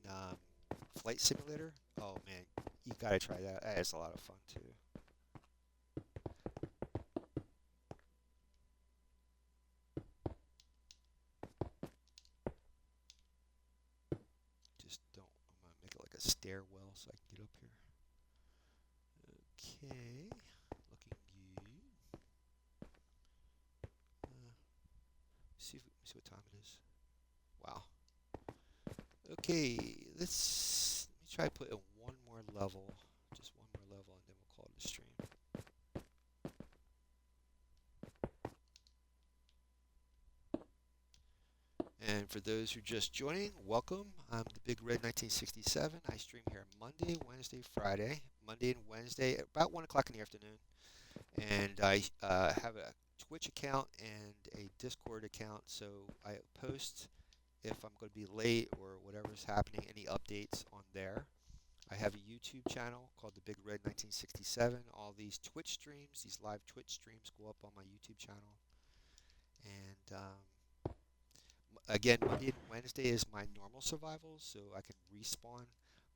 Flight Simulator, oh man, you gotta try that. That is a lot of fun too. Just don't. I'm gonna make it like a stairwell so I can get up here. Okay, looking good. See what time it is. Wow. Okay, let me try to put in one more level, just one more level, and then we'll call it a stream. And for those who are just joining, welcome. I'm the Big Red 1967. I stream here Monday, Wednesday, Friday. Monday and Wednesday at about 1 o'clock in the afternoon. And I have a Twitch account and a Discord account, so I post if I'm going to be late or whatever's happening, any updates on there. I have a YouTube channel called the Big Red 1967. All these Twitch streams, these live Twitch streams go up on my YouTube channel. And again, Monday and Wednesday is my normal survival, so I can respawn.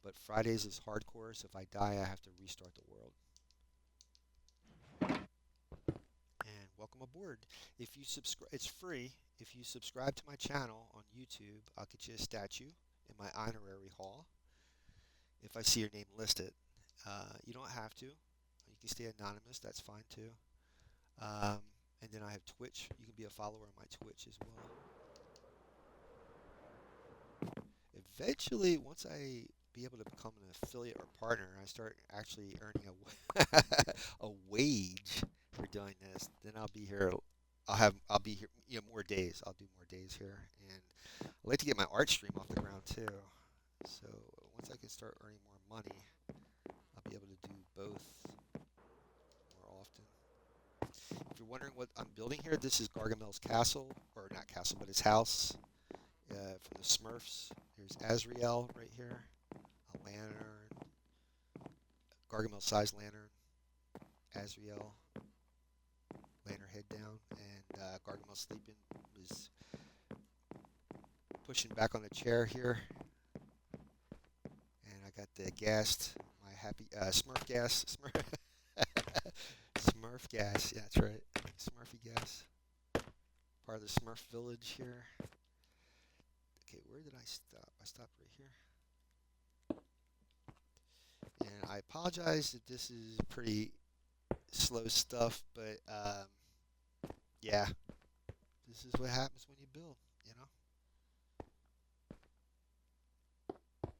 But Fridays is hardcore, so if I die, I have to restart the world. And welcome aboard. If you subscribe, it's free. If you subscribe to my channel on YouTube, I'll get you a statue in my honorary hall. If I see your name listed, you don't have to. You can stay anonymous. That's fine too. And then I have Twitch. You can be a follower on my Twitch as well. Eventually, once I be able to become an affiliate or partner, I start actually earning a wage for doing this. Then I'll be here. I'll be here. More days. I'll do more days here, and I'd like to get my art stream off the ground too. So once I can start earning more money, I'll be able to do both more often. If you're wondering what I'm building here, this is Gargamel's castle, or not castle, but his house. From the Smurfs. Here's Azrael right here. A lantern. Gargamel-sized lantern. Azrael. Laying her head down. And Gargamel sleeping. Was pushing back on the chair here. And I got the gas. My happy Smurf gas. Smurf gas. Yeah, that's right. Smurfy gas. Part of the Smurf village here. Okay, where did I stop? I stopped right here. And I apologize if this is pretty slow stuff, but yeah, this is what happens when you build, you know?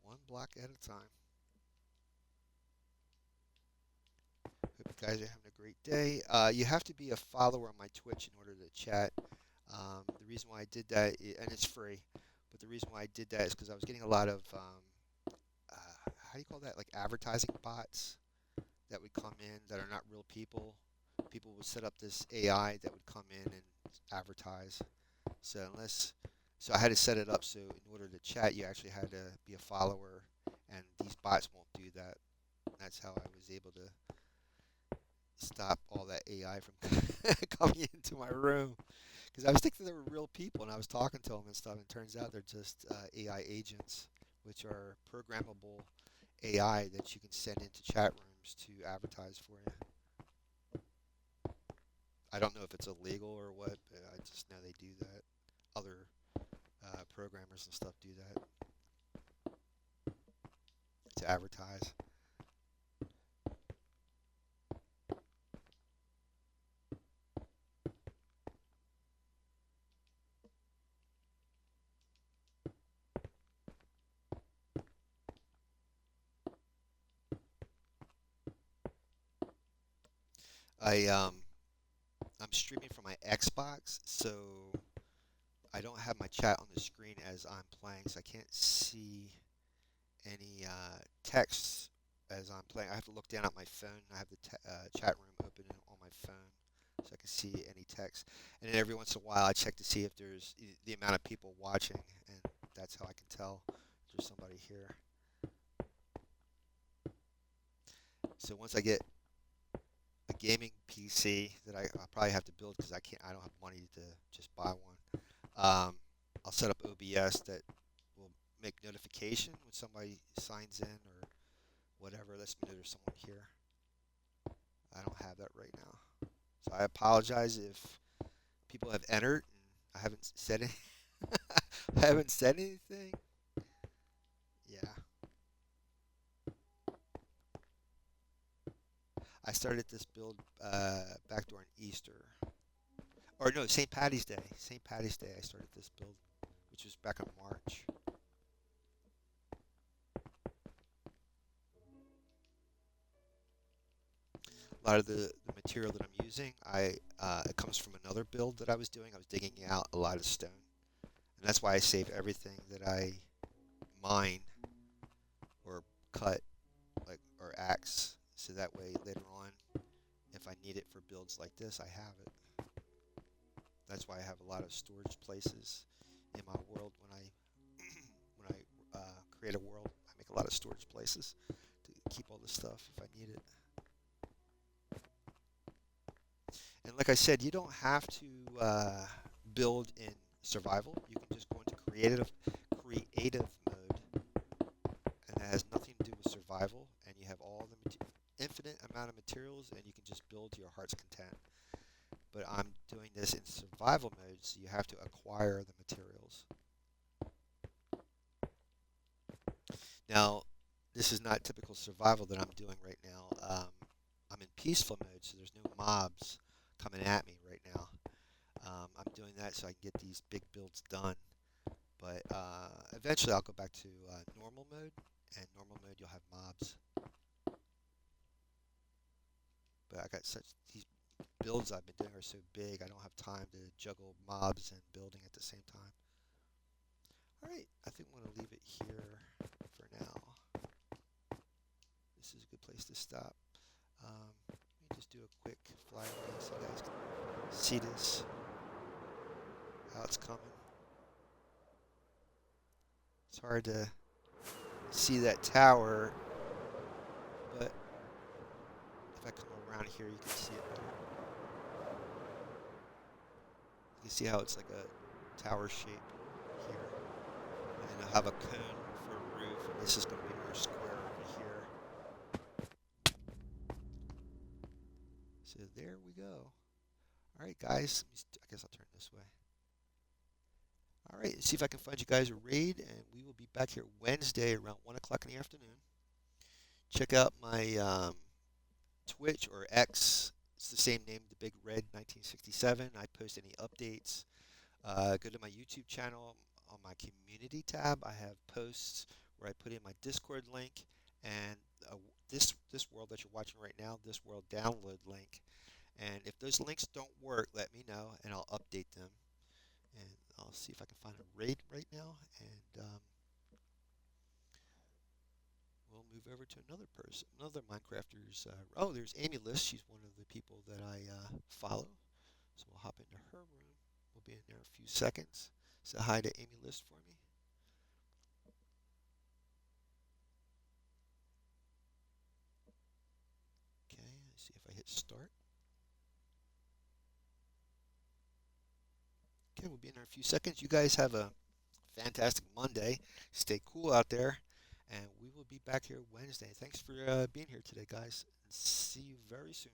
One block at a time. Hope you guys are having a great day. You have to be a follower on my Twitch in order to chat. The reason why I did that, and it's free, but the reason why I did that is because I was getting a lot of, how do you call that, like advertising bots that would come in that are not real people. People would set up this AI that would come in and advertise. So I had to set it up so in order to chat, you actually had to be a follower, and these bots won't do that. That's how I was able to stop all that AI from coming into my room. Because I was thinking they were real people, and I was talking to them and stuff, and it turns out they're just AI agents, which are programmable AI that you can send into chat rooms to advertise for you. I don't know if it's illegal or what, but I just know they do that. Other programmers and stuff do that to advertise. I I'm streaming from my Xbox, so I don't have my chat on the screen as I'm playing, so I can't see any text as I'm playing. I have to look down at my phone. I have the chat room open on my phone so I can see any text. And then every once in a while, I check to see if there's the amount of people watching, and that's how I can tell if there's somebody here. So once I get a gaming PC that I'll probably have to build because I don't have money to just buy one. I'll set up OBS that will make notification when somebody signs in or whatever. Let's know there's someone here. I don't have that right now. So I apologize if people have entered and I haven't said any I haven't said anything. Yeah. I started this build back during Easter. Or no, St. Patty's Day. St. Patty's Day I started this build, which was back in March. A lot of the material that I'm using, it comes from another build that I was doing. I was digging out a lot of stone, and that's why I save everything that I mine or cut, like or axe, so that way later on, if I need it for builds like this, I have it. That's why I have a lot of storage places in my world. When I create a world, I make a lot of storage places to keep all the stuff if I need it. And like I said, you don't have to build in survival. You can just go into creative mode, and that has nothing to do with survival. And you have all the infinite amount of materials, and you can just build to your heart's content. But I'm doing this in survival mode, so you have to acquire the materials. Now, this is not typical survival that I'm doing right now. I'm in peaceful mode, so there's no mobs coming at me right now. I'm doing that so I can get these big builds done. But eventually I'll go back to normal mode, and normal mode you'll have mobs. But I got such these builds I've been doing are so big, I don't have time to juggle mobs and building at the same time. All right, I think I'm going to leave it here for now. This is a good place to stop. Let me just do a quick fly away so you guys can see this, how it's coming. It's hard to see that tower, but if I come around here, you can see it better. You can see how it's like a tower shape here. And then I'll have a cone for a roof, and this is going to be more square over here. So there we go. All right, guys. I guess I'll turn this way. All right, see if I can find you guys a raid, and we will be back here Wednesday around 1 o'clock in the afternoon. Check out my Twitch or X. It's the same name, The Big Red 1967. I post any updates. Go to my YouTube channel. On my community tab, I have posts where I put in my Discord link and this world that you're watching right now, this world download link. And if those links don't work, let me know, and I'll update them. And I'll see if I can find a raid right now, and we'll move over to another person, another Minecrafters. Oh, there's Amy List. She's one of the people that I follow. So we'll hop into her room. We'll be in there in a few seconds. Say hi to Amy List for me. Okay, let's see if I hit start. Okay, we'll be in there in a few seconds. You guys have a fantastic Monday. Stay cool out there, and we will be back here Wednesday. Thanks for being here today, guys, and see you very soon.